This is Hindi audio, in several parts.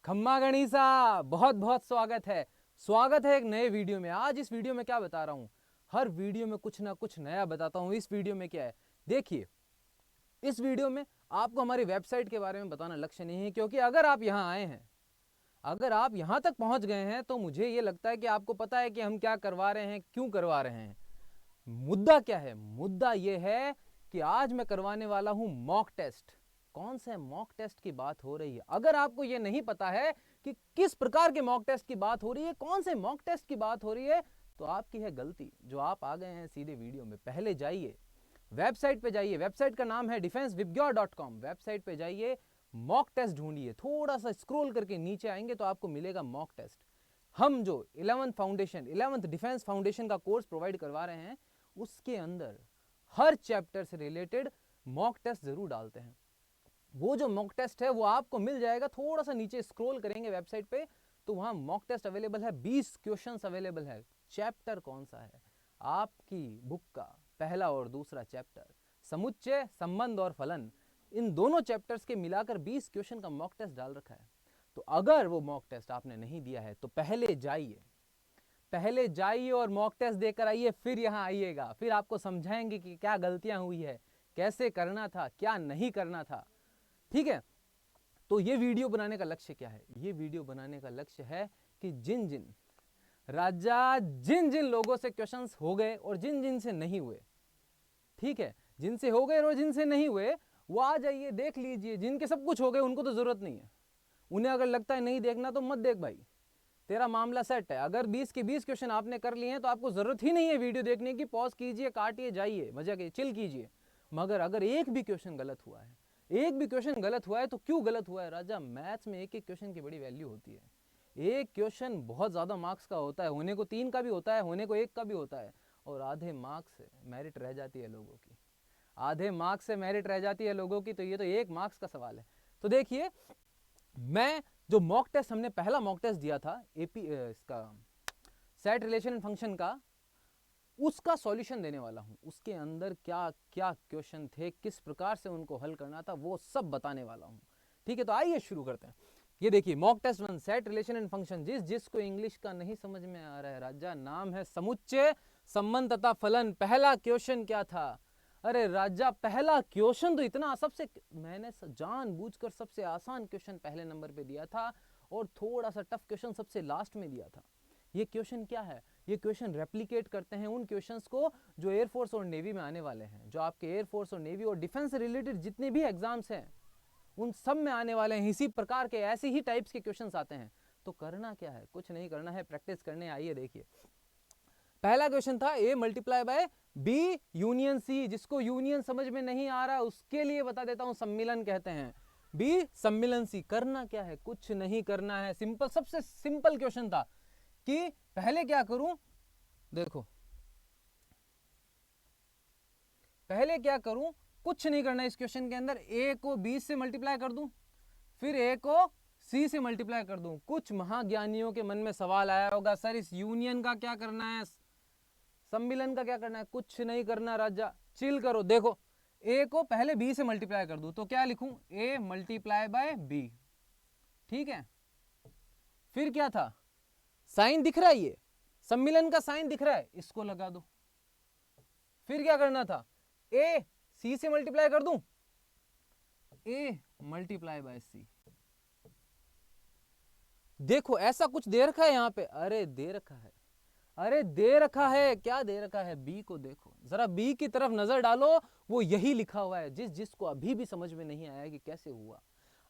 खम्मा गणिसा, बहुत बहुत स्वागत है एक नए वीडियो में। आज इस वीडियो में क्या बता रहा हूँ, हर वीडियो में कुछ ना कुछ नया बताता हूँ। इस वीडियो में क्या है देखिए, इस वीडियो में आपको हमारी वेबसाइट के बारे में बताना लक्ष्य नहीं है, क्योंकि अगर आप यहाँ आए हैं, अगर आप यहाँ तक पहुँच गए हैं तो मुझे ये लगता है कि आपको पता है कि हम क्या करवा रहे हैं, क्यों करवा रहे हैं। मुद्दा क्या है? मुद्दा ये है कि आज मैं करवाने वाला हूँ मॉक टेस्ट। कौन से मॉक टेस्ट की बात हो रही है? अगर आपको ये नहीं पता है कि किस प्रकार के मॉक टेस्ट की बात हो रही है, कौन से मॉक टेस्ट की बात हो रही है, तो आपकी है गलती जो आप आ गए हैं सीधे वीडियो में। पहले जाइए वेबसाइट पे, जाइए, वेबसाइट का नाम है defensevibgyor.com। वेबसाइट पे जाइए, मॉक टेस्ट ढूंढिए, थोड़ा सा स्क्रॉल करके नीचे आएंगे तो आपको मिलेगा मॉक टेस्ट। हम जो 11th डिफेंस फाउंडेशन का कोर्स प्रोवाइड करवा रहे हैं, उसके अंदर हर चैप्टर से रिलेटेड मॉक टेस्ट जरूर डालते हैं। वो जो मॉक टेस्ट है वो आपको मिल जाएगा, थोड़ा सा नीचे स्क्रॉल करेंगे वेबसाइट पे तो वहां मॉक टेस्ट अवेलेबल है। 20 क्वेश्चंस अवेलेबल है। चैप्टर कौन सा है? आपकी बुक का पहला और दूसरा चैप्टर, समुच्चय, संबंध और फलन, इन दोनों चैप्टर्स के मिलाकर 20 क्वेश्चन का मॉक टेस्ट डाल रखा है। तो अगर वो मॉक टेस्ट आपने नहीं दिया है तो पहले जाइए और मॉक टेस्ट देकर आइए, फिर यहाँ आइएगा, फिर आपको समझाएंगे कि क्या गलतियां हुई है, कैसे करना था, क्या नहीं करना था। ठीक है? तो ये वीडियो बनाने का लक्ष्य क्या है? ये वीडियो बनाने का लक्ष्य है कि जिन जिन लोगों से क्वेश्चंस हो गए और जिन से नहीं हुए, ठीक है, जिनसे हो गए और जिनसे नहीं हुए, वो आ जाइए, देख लीजिए। जिनके सब कुछ हो गए उनको तो जरूरत नहीं है, उन्हें अगर लगता है नहीं देखना तो मत देख भाई, तेरा मामला सेट है। अगर 20 के 20 क्वेश्चन आपने कर लिए हैं तो आपको जरूरत ही नहीं है वीडियो देखने की। पॉज कीजिए, काटिए, जाइए, मजा कीजिए, चिल कीजिए। मगर अगर एक भी क्वेश्चन गलत हुआ है, एक भी क्वेश्चन गलत हुआ है, तो क्यों गलत हुआ है राजा? मैथ्स में एक एक क्वेश्चन की बड़ी वैल्यू होती है। एक क्वेश्चन बहुत ज्यादा मार्क्स का होता है, होने को 3 का भी होता है, होने को 1 का भी होता है, और आधे मार्क्स से मेरिट रह जाती है लोगों की, आधे मार्क्स से मेरिट रह जाती है लोगों की। तो ये तो 1 मार्क्स का सवाल है। तो देखिए, मैं जो मॉक टेस्ट, हमने पहला मॉक टेस्ट दिया था एपी इसका सेट रिलेशन फंक्शन का, उसका सॉल्यूशन देने वाला हूं। उसके अंदर क्या क्या क्वेश्चन थे, किस प्रकार से उनको हल करना था, वो सब बताने वाला हूं। ठीक है, तो आइए शुरू करते हैं। ये देखिए, mock test 1, set relation and function. जिसको इंग्लिश का नहीं समझ में आ रहा है राजा, नाम है समुच्चय, संबंध तथा फलन। पहला क्वेश्चन क्या था? अरे राजा, पहला क्वेश्चन तो इतना सबसे, मैंने जानबूझकर सबसे आसान क्वेश्चन पहले नंबर पे दिया था और थोड़ा सा टफ क्वेश्चन सबसे लास्ट में दिया था। ये क्वेश्चन क्या है? ये क्वेश्चन रेप्लिकेट करते हैं उन क्वेश्चंस को जो एयरफोर्स और नेवी में आने वाले हैं, जो आपके एयरफोर्स और नेवी और डिफेंस से रिलेटेड जितने भी एग्जाम्स हैं उन सब में आने वाले हैं। इसी प्रकार के, ऐसे ही टाइप्स के क्वेश्चंस आते हैं। तो करना क्या है? कुछ नहीं करना है, प्रैक्टिस करने आइए। देखिए, पहला क्वेश्चन था a multiply by b union c। जिसको यूनियन समझ में नहीं आ रहा उसके लिए बता देता हूं, सम्मिलन कहते हैं। b सम्मिलन c। करना क्या है? कुछ नहीं करना है, सिंपल, सबसे सिंपल क्वेश्चन था कि पहले क्या करूं, देखो, पहले क्या करूं, कुछ नहीं करना इस क्वेश्चन के अंदर। a को b से मल्टीप्लाई कर दूं, फिर a को c से मल्टीप्लाई कर दूं। कुछ महाज्ञानियों के मन में सवाल आया होगा, सर इस यूनियन का क्या करना है, सम्मिलन का क्या करना है? कुछ नहीं करना राजा, चिल करो। देखो, a को पहले b से मल्टीप्लाई कर दूं तो क्या लिखूं? a multiply by b। ठीक है, फिर क्या था? साइन दिख रहा है, ये सम्मिलन का साइन दिख रहा है, इसको लगा दो। फिर क्या करना था? a c से मल्टीप्लाई कर दूं, a मल्टीप्लाई बाय c। देखो, ऐसा कुछ दे रखा है यहाँ पे, अरे दे रखा है, अरे दे रखा है, क्या दे रखा है? बी को देखो जरा, बी की तरफ नजर डालो, वो यही लिखा हुआ है। जिसको अभी भी समझ में नहीं आया कि कैसे हुआ,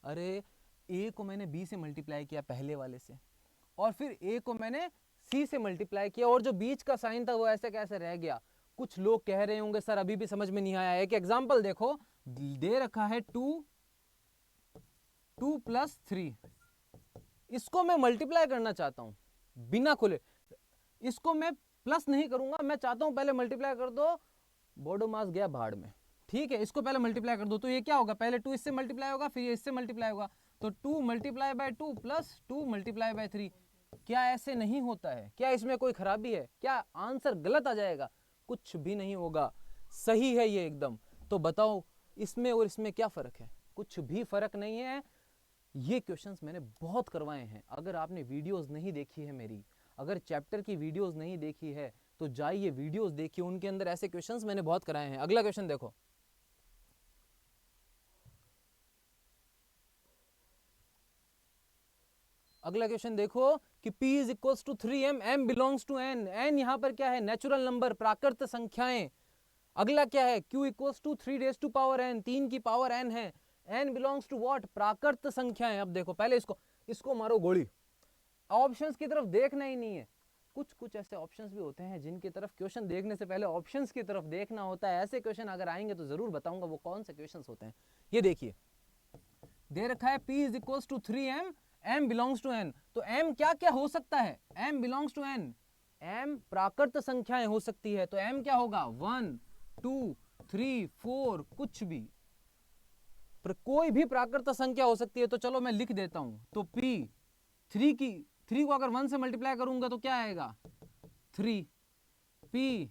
अरे ए को मैंने बी से मल्टीप्लाई किया पहले वाले से, और फिर ए को मैंने सी से मल्टीप्लाई किया, और जो बीच का साइन था वो ऐसे कैसे रह गया? कुछ लोग कह रहे होंगे सर अभी भी समझ में नहीं आया। एक एग्जाम्पल देखो, दे रखा है 2 + 3, इसको मैं मल्टीप्लाई करना चाहता हूं बिना खुले। इसको मैं प्लस नहीं करूंगा, मैं चाहता हूं पहले मल्टीप्लाई कर दो, बॉडो मास गया भाड़ में। ठीक है, इसको पहले मल्टीप्लाई कर दो तो ये क्या होगा? पहले 2 इससे मल्टीप्लाई होगा, फिर ये इससे मल्टीप्लाई होगा, तो 2 multiply by 2 plus 2 multiply by 3। क्या ऐसे नहीं होता है? क्या इसमें कोई खराबी है? क्या आंसर गलत आ जाएगा? कुछ भी नहीं होगा, सही है ये एकदम। तो बताओ, इसमें और इसमें क्या फर्क है? कुछ भी फर्क नहीं है। ये क्वेश्चंस मैंने बहुत करवाए हैं। अगर आपने वीडियोस नहीं देखी है मेरी, अगर चैप्टर की वीडियोस नहीं देखी है तो जाइए वीडियोस देखिए, उनके अंदर ऐसे क्वेश्चंस मैंने बहुत कराए हैं। अगला क्वेश्चन देखो, अगला क्वेश्चन देखो कि P is equal to 3m, m belongs to n, n यहाँ पर क्या है, नेचुरल नंबर, प्राकृत संख्याएं। अगला क्या है, Q equals to 3 raise to power n, 3 की पावर n है, n बिलोंग्स टू व्हाट, प्राकृत संख्याएं। अब देखो पहले इसको मारो गोली, ऑप्शंस की तरफ देखना ही नहीं है। कुछ कुछ ऐसे ऑप्शंस भी होते हैं जिनकी तरफ क्वेश्चन देखने से पहले ऑप्शंस की तरफ देखना होता है। ऐसे क्वेश्चन अगर आएंगे तो जरूर बताऊंगा वो कौन से क्वेश्चंस होते हैं। ये देखिए दे रखा है P is equal to 3m, m belongs to n। तो m क्या क्या हो सकता है, m belongs to n, m प्राकृत संख्याएं हो सकती है, तो m क्या होगा 1 2 3 4, कुछ भी कोई भी प्राकृत संख्या हो सकती है। तो चलो मैं लिख देता हूं, तो P 3 को अगर 1 से मल्टीप्लाई करूंगा तो क्या आएगा 3, P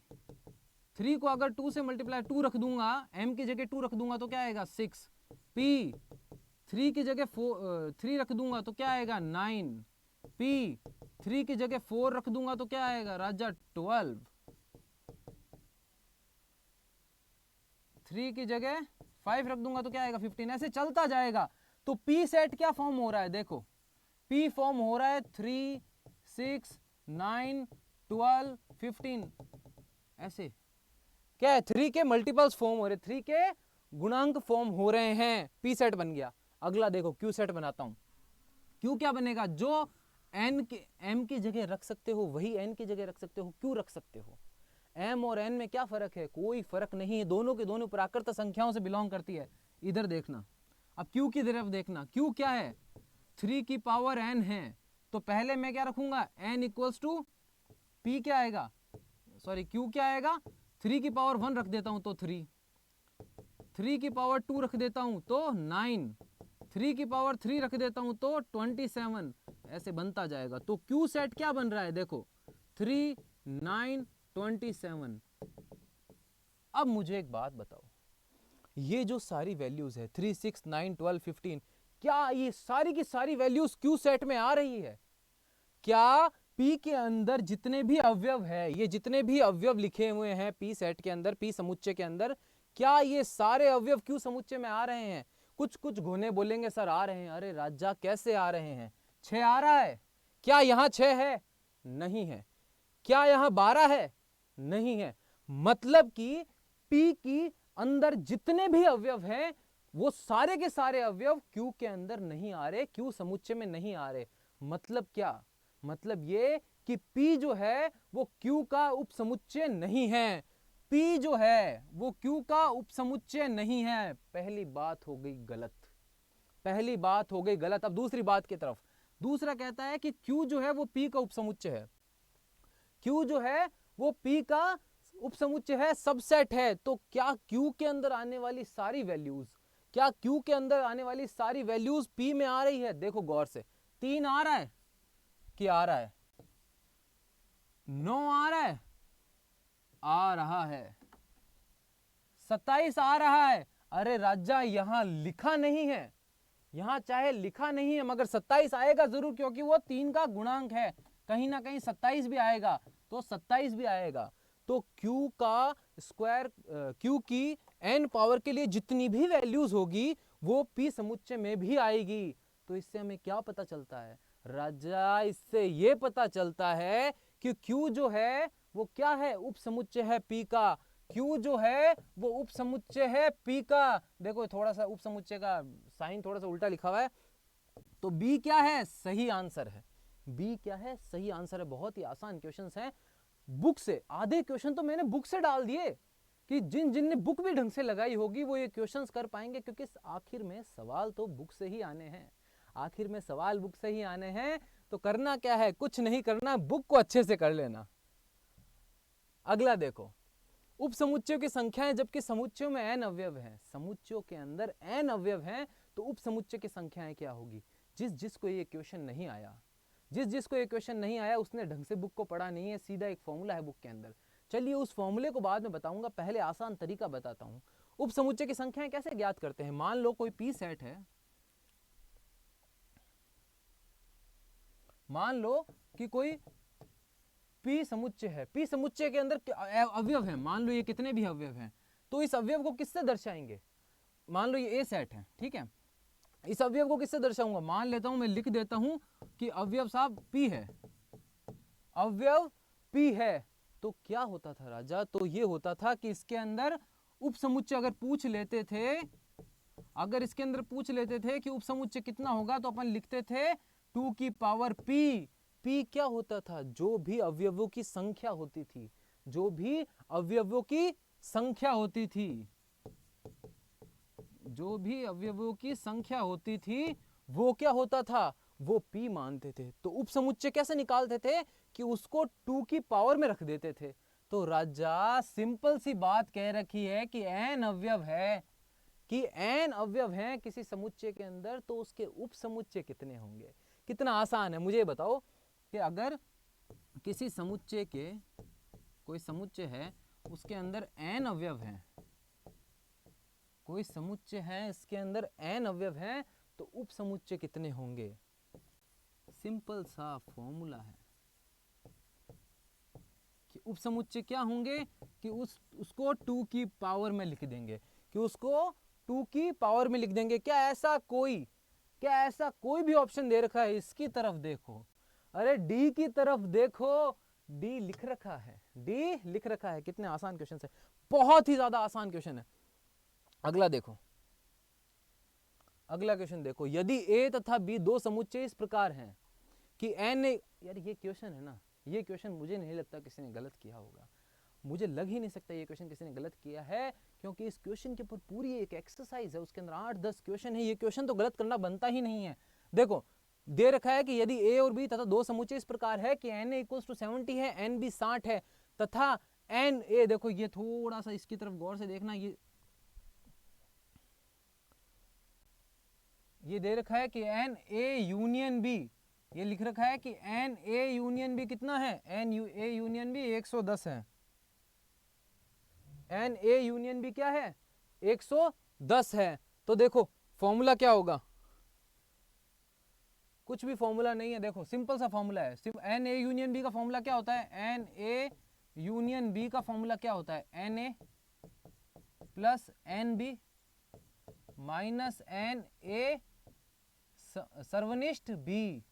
3 को अगर 2 से मल्टीप्लाई 2 रख दूंगा, m की जगह 2 रख दूंगा तो क्या आएगा 6, P 3 की जगह 3 रख दूंगा तो क्या आएगा 9, P 3 की जगह 4 रख दूंगा तो क्या आएगा राजा 12, 3 की जगह 5 रख दूंगा तो क्या आएगा 15, ऐसे चलता जाएगा। तो P सेट क्या फॉर्म हो रहा है, देखो P फॉर्म हो रहा है 3 6 9 12 15, ऐसे क्या है 3 के मल्टीपल्स फॉर्म हो रहे, 3 के गुणांक फॉर्म हो रहे हैं, P सेट बन गया। अगला देखो Q सेट बनाता हूं, Q क्या बनेगा, जो n के m की जगह रख सकते हो वही n की जगह रख सकते हो, Q रख सकते हो। m और n में क्या फर्क है, कोई फर्क नहीं है, दोनों के दोनों प्राकृत संख्याओं से बिलोंग करती है। इधर देखना, अब Q की तरफ देखना, Q क्या है 3 की पावर n है, तो पहले मैं क्या रखूंगा n इक्वल्स टू P क्या आएगा, सॉरी Q क्या आएगा 3 की पावर 1 रख देता हूं तो 3, 3 की पावर 2 रख देता हूं तो 9, 3 की पावर 3 रख देता हूं तो 27, ऐसे बनता जाएगा। तो Q सेट क्या बन रहा है, देखो 3 9 27। अब मुझे एक बात बताओ, ये जो सारी वैल्यूज है 3 6 9 12 15, क्या ये सारी की सारी वैल्यूज Q सेट में आ रही है? क्या P के अंदर जितने भी अवयव है, ये जितने भी अवयव लिखे हुए हैं P सेट के अंदर, P समुच्चय के अंदर, क्या ये सारे अवयव Q समुच्चय में आ रहे हैं? कुछ कुछ घोने बोलेंगे सर आ रहे हैं, अरे राजा कैसे आ रहे हैं, 6 आ रहा है, क्या यहां 6 है, नहीं है, क्या यहां 12 है, नहीं है, मतलब कि P की अंदर जितने भी अवयव हैं वो सारे के सारे अवयव Q के अंदर नहीं आ रहे, Q समुच्चय में नहीं आ रहे। मतलब क्या, मतलब ये कि P जो है वो Q का उपसमुच्चय नहीं है, P जो है वो Q का उपसमुच्चय नहीं है। पहली बात हो गई गलत, पहली बात हो गई गलत। अब दूसरी बात की तरफ, दूसरा कहता है कि Q जो है वो P का उपसमुच्चय है, Q जो है वो P का उपसमुच्चय है, सबसेट है। तो क्या Q के अंदर आने वाली सारी वैल्यूज, क्या Q के अंदर आने वाली सारी वैल्यूज P में आ रही है? देखो गौर से, 3 आ रहा है कि आ रहा है, 9 आ रहा है, आ रहा है, 27 आ रहा है, अरे राजा यहां लिखा नहीं है, यहां चाहे लिखा नहीं है मगर 27 आएगा जरूर, क्योंकि वो 3 का गुणांक है, कहीं ना कहीं 27 भी आएगा, तो 27 भी आएगा। तो Q का स्क्वायर, Q की n पावर के लिए जितनी भी वैल्यूज होगी वो P समुच्चय में भी आएगी। तो इससे हमें क्या पता चलता है राजा, इससे ये पता चलता है कि Q जो है वो क्या है, उपसमुच्चय है P का, Q जो है वो उपसमुच्चय है P का। देखो थोड़ा सा उपसमुच्चय का साइन थोड़ा सा उल्टा लिखा हुआ है, तो B क्या है, सही आंसर है, B क्या है, सही आंसर है। बहुत ही आसान क्वेश्चंस हैं, बुक से आधे क्वेश्चन तो मैंने बुक से डाल दिए कि जिन ने बुक भी ढंग से लगाई होगी वो ये क्वेश्चंस कर पाएंगे, क्योंकि आखिर में सवाल तो बुक से ही आने हैं, आखिर में सवाल बुक से ही आने हैं। तो करना क्या है, कुछ नहीं करना, बुक को अच्छे से कर लेना। अगला देखो, उपसमुच्चयों की संख्या है, जबकि समुच्चयों में n अवयव हैं, समुच्चयों के अंदर n अवयव हैं, तो उपसमुच्चय की संख्याएं क्या होगी? जिसको ये क्वेश्चन नहीं आया, जिसको ये क्वेश्चन नहीं आया उसने ढंग से बुक को पढ़ा नहीं है, सीधा एक फॉर्मूला है बुक के अंदर। चलिए उस फॉर्मूले को बाद में बताऊंगा, पहले आसान तरीका बताता हूं। उपसमुच्चय की संख्याएं कैसे ज्ञात करते हैं? मान लो कोई P सेट है, मान लो कि कोई पी समुच्चय है, पी समुच्चय के अंदर अवयव है, मान लो ये कितने भी अवयव हैं, तो इस अवयव को किससे दर्शाएंगे? मान लो ये ए सेट है, ठीक है, इस अवयव को किससे दर्शाऊंगा? मान लेता हूं, मैं लिख देता हूं कि अवयव साहब पी है, अवयव पी है। तो क्या होता था राजा? तो ये होता था कि इसके अंदर उपसमुच्चय अगर पूछ लेते थे, अगर इसके अंदर पूछ लेते थे कि उपसमुच्चय कितना होगा, तो अपन लिखते थे 2 की पावर पी। पी क्या होता था? जो भी अवयवों की संख्या होती थी, जो भी अवयवों की संख्या होती थी, जो भी अवयवों की संख्या होती थी, वो क्या होता था? वो पी मानते थे। तो उपसमुच्चय कैसे निकालते थे? कि उसको 2 की पावर में रख देते थे। तो राजा सिंपल सी बात कह रखी है कि n अवयव है, कि n अवयव हैं किसी समुच्चय के अंदर, तो उसके उपसमुच्चय कितने होंगे? कितना आसान है, मुझे बताओ कि अगर किसी समुच्चय के, कोई समुच्चय है उसके अंदर n अवयव हैं, कोई समुच्चय है इसके अंदर n अवयव हैं, तो उपसमुच्चय कितने होंगे? सिंपल सा फॉर्मूला है कि उपसमुच्चय क्या होंगे कि उसको 2 की पावर में लिख देंगे, कि उसको 2 की पावर में लिख देंगे। क्या ऐसा कोई भी ऑप्शन दे रखा है? इसकी तरफ देखो, अरे डी की तरफ देखो, डी लिख रखा है, डी लिख रखा है। कितने आसान क्वेश्चन है, बहुत ही ज्यादा आसान क्वेश्चन है। अगला देखो, अगला क्वेश्चन देखो, यदि ए तथा बी दो समुच्चय इस प्रकार हैं कि एन, यार ये क्वेश्चन है ना, ये क्वेश्चन मुझे नहीं लगता किसी ने गलत किया होगा, मुझे लग ही नहीं सकता ये क्वेश्चन किसी ने गलत किया है, क्योंकि इस क्वेश्चन के ऊपर पूरी एक एक्सरसाइज है, उसके अंदर 8-10 क्वेश्चन है। ये क्वेश्चन तो गलत करना बनता ही नहीं है। देखो दे रखा है कि यदि ए और बी तथा दो समुच्चय इस प्रकार है कि एन ए इक्वल्स टू 70 है, एन बी 60 है, तथा एन ए, देखो ये थोड़ा सा इसकी तरफ गौर से देखना, ये दे रखा है कि एन ए यूनियन बी, ये लिख रखा है कि एन ए यूनियन बी कितना है? एन ए यूनियन बी 110 है। एन ए यूनियन बी क्या है? 110 है। तो देखो फॉर्मूला क्या होगा? कुछ भी फॉर्मूला नहीं है, देखो सिंपल सा फॉर्मूला है। एन ए यूनियन बी का फॉर्मूला क्या होता है? एन ए यूनियन बी का फॉर्मूला क्या होता है? N A plus n B minus n A सर्वनिष्ठ बी।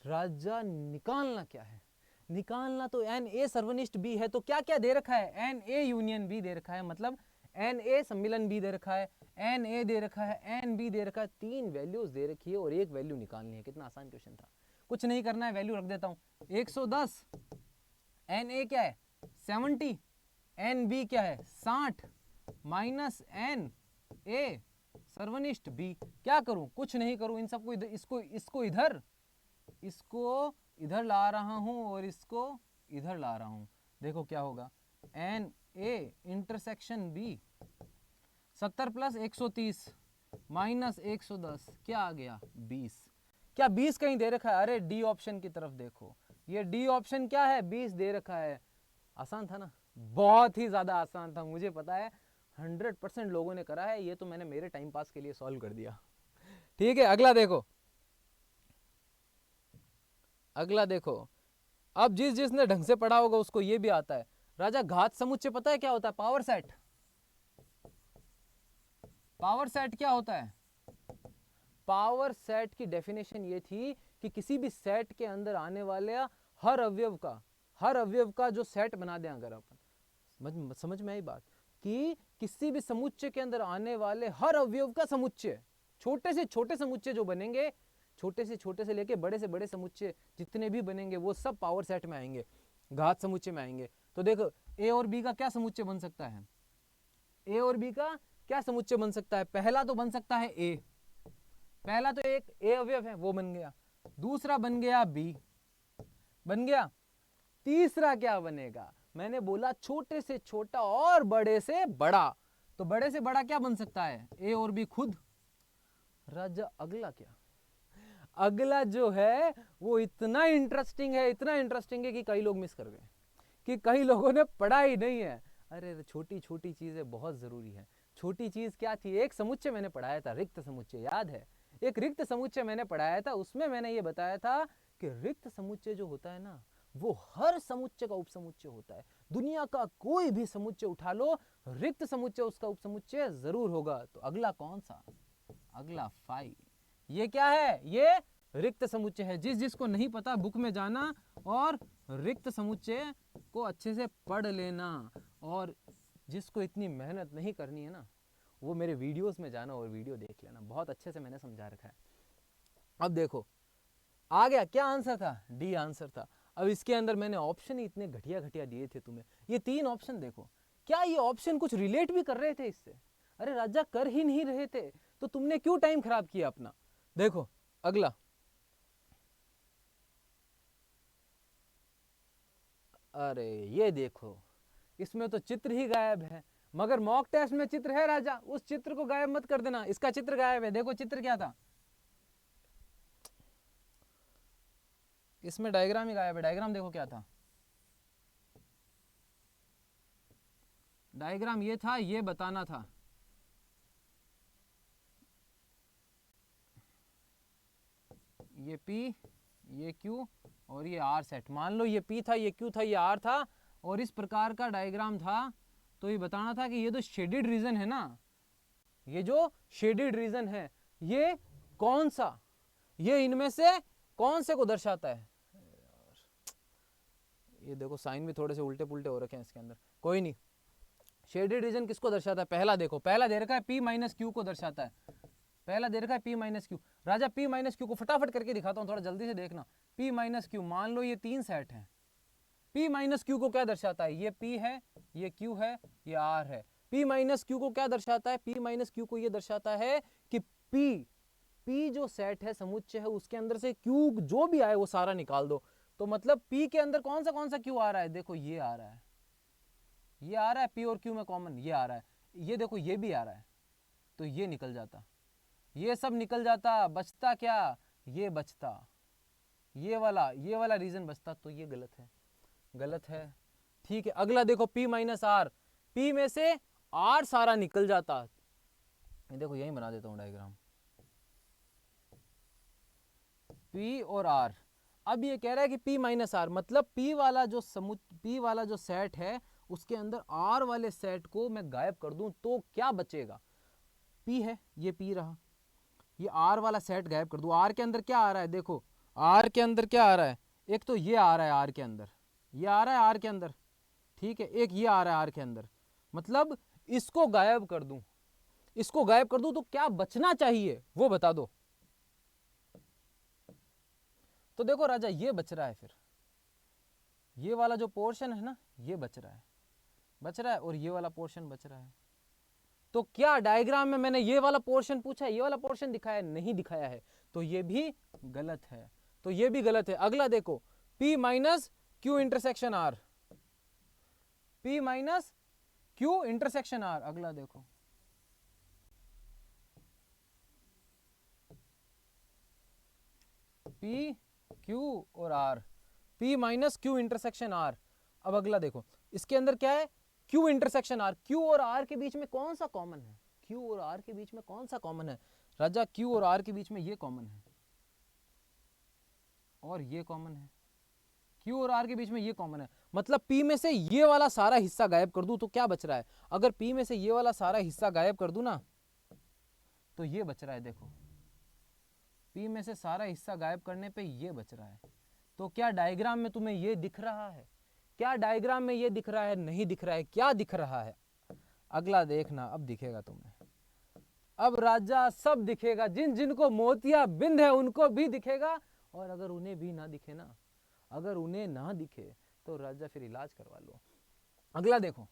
राजा निकालना क्या है? निकालना तो एन ए सर्वनिष्ठ बी है। तो क्या क्या दे रखा है? एन ए यूनियन बी दे रखा है, मतलब एन ए सम्मिलन बी दे रखा है, एन ए दे रखा है, एन बी दे रखा है। 3 वैल्यूज दे रखी है और एक वैल्यू निकालनी है। कितना आसान क्वेश्चन था, कुछ नहीं करना है, वैल्यू रख देता हूं 110, एन ए क्या है 70, एन बी क्या है 60, माइनस एन ए सर्वनिष्ठ बी। क्या करूं? कुछ नहीं करूं, इन सबको इसको इधर ला रहा हूं और इसको इधर ला रहा हूं। देखो क्या होगा, एन ए इंटरसेक्शन बी 70 प्लस 130 माइनस 110, क्या आ गया 20। क्या 20 कहीं दे रखा है? अरे डी ऑप्शन की तरफ देखो, ये डी ऑप्शन क्या है? 20 दे रखा है। आसान था ना, बहुत ही ज्यादा आसान था। मुझे पता है 100% लोगों ने करा है, ये तो मैंने मेरे टाइम पास के लिए सॉल्व कर दिया। ठीक है, अगला देखो, अगला देखो। अब जिसने ढंग से पढ़ा होगा उसको ये भी आता है। राजा घात समुच्चय पता है क्या होता है? Power set. पावर सेट क्या होता है? पावर सेट की डेफिनेशन ये थी कि किसी भी सेट के अंदर आने वाले हर अवयव का जो सेट बना दें, अगर अपन समझ में आई बात, कि किसी भी समुच्चय के अंदर आने वाले हर अवयव का समुच्चय, छोटे से छोटे समुच्चय जो बनेंगे, छोटे से लेके बड़े से बड़े समुच्चय जितने भी बनेंगे, वो सब पावर सेट में आएंगे, घात समुच्चय में आएंगे। तो देखो ए और बी का क्या समुच्चय बन सकता है? ए और बी का क्या समुच्चय बन सकता है? पहला तो बन सकता है ए, पहला तो एक ए अवयव है वो बन गया, दूसरा बन गया बी, बन गया, तीसरा क्या बनेगा? मैंने बोला छोटे से छोटा और बड़े से बड़ा। तो बड़े से बड़ा क्या बन सकता है? ए और बी खुद। राजा अगला क्या? अगला जो है वो इतना इंटरेस्टिंग है, इतना इंटरेस्टिंग है कि कई लोग मिस कर गए, कि कई लोगों ने पढ़ा ही नहीं है। अरे छोटी छोटी चीजें बहुत जरूरी है। छोटी चीज क्या थी? एक समुच्चय मैंने पढ़ाया था, रिक्त समुच्चय, याद है? एक रिक्त समुच्चय मैंने पढ़ाया था, उसमें मैंने ये बताया था कि रिक्त समुच्चय जो होता है ना, वो हर समुच्चय का उपसमुच्चय होता है। दुनिया का कोई भी समुच्चय उठा लो, रिक्त समुच्चय उसका उपसमुच्चय जरूर होगा। तो अगला कौन सा? अगला 5। ये क्या है? ये रिक्त समुच्चय है। जिसको नहीं पता बुक में जाना और रिक्त समुच्चय को अच्छे से पढ़ लेना, और जिसको इतनी मेहनत नहीं करनी है ना, वो मेरे वीडियोस में जाना और वीडियो देख लेना, बहुत अच्छे से मैंने समझा रखा है। अब देखो आ गया, क्या आंसर था? डी आंसर था। अब इसके अंदर मैंने ऑप्शन ही इतने घटिया घटिया दिए थे तुम्हें। ये 3 ऑप्शन देखो, क्या ये ऑप्शन कुछ रिलेट भी कर रहे थे इससे? अरे राजा, कर ही नहीं रहे थे, तो तुमने क्यों टाइम खराब किया अपना? देखो अगला, अरे ये देखो, इसमें तो चित्र ही गायब है। मगर मॉक टेस्ट में चित्र है राजा, उस चित्र को गायब मत कर देना। इसका चित्र गायब है। देखो चित्र क्या था, इसमें डायग्राम ही गायब है। डायग्राम देखो क्या था। डायग्राम ये था, ये बताना था। ये P, ये Q और ये R सेट। मान लो ये P था, ये Q था, ये R था, और इस प्रकार का डायग्राम था। तो ये बताना था कि ये जो शेडेड रीजन है ना, ये जो शेडेड रीजन है, ये कौन सा, ये इनमें से कौन से को दर्शाता है? ये देखो साइन भी थोड़े से उल्टे पुल्टे हो रखे हैं इसके अंदर, कोई नहीं। शेडेड रीजन किसको दर्शाता है? पहला देखो, पहला दे रखा है P माइनस क्यू को दर्शाता है। पहला दे रखा है P माइनस क्यू। राजा P माइनस क्यू को फटाफट करके दिखाता हूँ, थोड़ा जल्दी से देखना। P माइनस क्यू, मान लो ये 3 सेट हैं। P माइनस क्यू को क्या दर्शाता है? ये P है, ये Q है, ये R है। P माइनस क्यू को क्या दर्शाता है? P माइनस क्यू को ये दर्शाता है कि P जो सेट है, समुच्चय है, उसके अंदर से Q जो भी आए वो सारा निकाल दो। तो मतलब P के अंदर कौन सा Q आ रहा है? देखो ये आ रहा है, ये आ रहा है, P और Q में कॉमन ये आ रहा है। ये देखो ये भी आ रहा है, तो ये निकल जाता, ये सब निकल जाता, बचता क्या? ये बचता, ये वाला रीजन बचता। तो ये गलत है, गलत है। ठीक है, अगला देखो P माइनस आर। P में से R सारा निकल जाता। ये देखो यही बना देता हूं डायग्राम, P और R। अब ये कह रहा है कि P माइनस आर, मतलब P वाला जो सेट है, उसके अंदर R वाले सेट को मैं गायब कर दूं तो क्या बचेगा? P है, ये P रहा। ये R वाला सेट गायब कर दूं, R के अंदर क्या आ रहा है? देखो R के अंदर क्या आ रहा है? एक तो ये आ रहा है R के अंदर, ये आ रहा है R के अंदर, ठीक है। एक ये आ रहा है R के अंदर, मतलब इसको गायब कर दूं, इसको गायब कर दूं तो क्या बचना चाहिए वो बता दो। तो देखो राजा, ये बच रहा है, फिर ये वाला जो पोर्शन है ना, ये बच रहा है और ये वाला पोर्शन बच रहा है। तो क्या डायग्राम में मैंने ये वाला पोर्शन पूछा है, ये वाला पोर्शन दिखाया? नहीं दिखाया है, तो ये भी गलत है, तो ये भी गलत है। अगला देखो, P minus Q intersection R, P minus Q intersection R. अगला देखो, P Q और R, P minus Q intersection R। अब अगला देखो, इसके अंदर क्या है? Q intersection R। Q और R के बीच में कौन सा कॉमन है? Q और R के बीच में कौन सा कॉमन है? राजा Q और R के बीच में ये कॉमन है और ये कॉमन है। Q और R के बीच में ये कॉमन है, मतलब P में से ये वाला सारा हिस्सा गायब कर दूं तो क्या बच रहा है? अगर P में से ये वाला सारा हिस्सा गायब कर दूं ना, तो ये बच रहा है। देखो P में से सारा हिस्सा गायब करने पे ये बच रहा है। तो क्या डायग्राम में तुम्हें ये दिख रहा है? क्या डायग्राम में ये दिख रहा है? नहीं दिख रहा है। क्या दिख रहा है? अगला देखना, अब दिखेगा तुम्हें। अब राजा सब दिखेगा, जिन जिनको मोतिया बिंद है उनको भी दिखेगा, और अगर उन्हें भी ना दिखे ना, अगर उन्हें ना दिखे तो राजा फिर इलाज करवा लो। अगला देखो,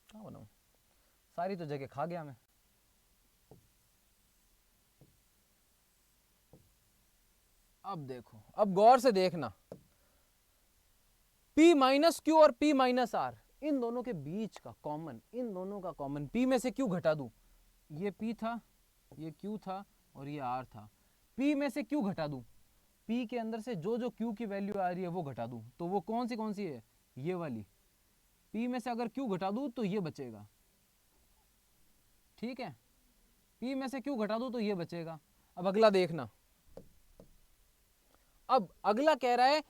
क्या बनाऊं, सारी तो जगह खा गया मैं। अब देखो, अब गौर से देखना, P माइनस क्यू और P माइनस आर, इन दोनों के बीच का कॉमन, इन दोनों का कॉमन, P में से Q घटा दूं, ये P था, ये Q था और ये R था। P में से Q घटा दूं, P के अंदर से जो जो Q की वैल्यू आ रही है वो घटा दूं, तो वो कौन सी है? ये वाली। P में से अगर Q घटा दूं तो ये बचेगा, ठीक है। P में से Q घटा दूं तो ये बचेगा। अब अगला देखना, अब अगला कह रहा है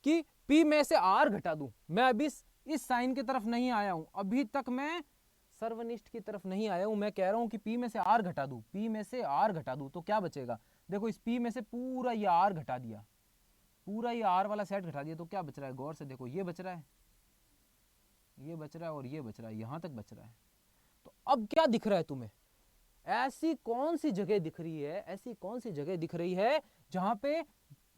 कि P में से R घटा दूं। मैं अभी इस साइन की तरफ नहीं आया हूं, अभी तक मैं सर्वनिष्ठ की तरफ नहीं आया हूं। मैं कह रहा हूं कि P में से R घटा दूं, P में से R घटा दूं तो क्या बचेगा? देखो इस P में से पूरा ये R घटा दिया, पूरा ये R वाला सेट घटा दिया तो क्या बच रहा है? गौर से देखो, ये बच रहा है, ये बच रहा है और ये बच रहा है, यहां तक बच रहा है। तो अब क्या दिख रहा है तुम्हें? ऐसी कौन सी जगह दिख रही है, ऐसी कौन सी जगह दिख रही है जहां पे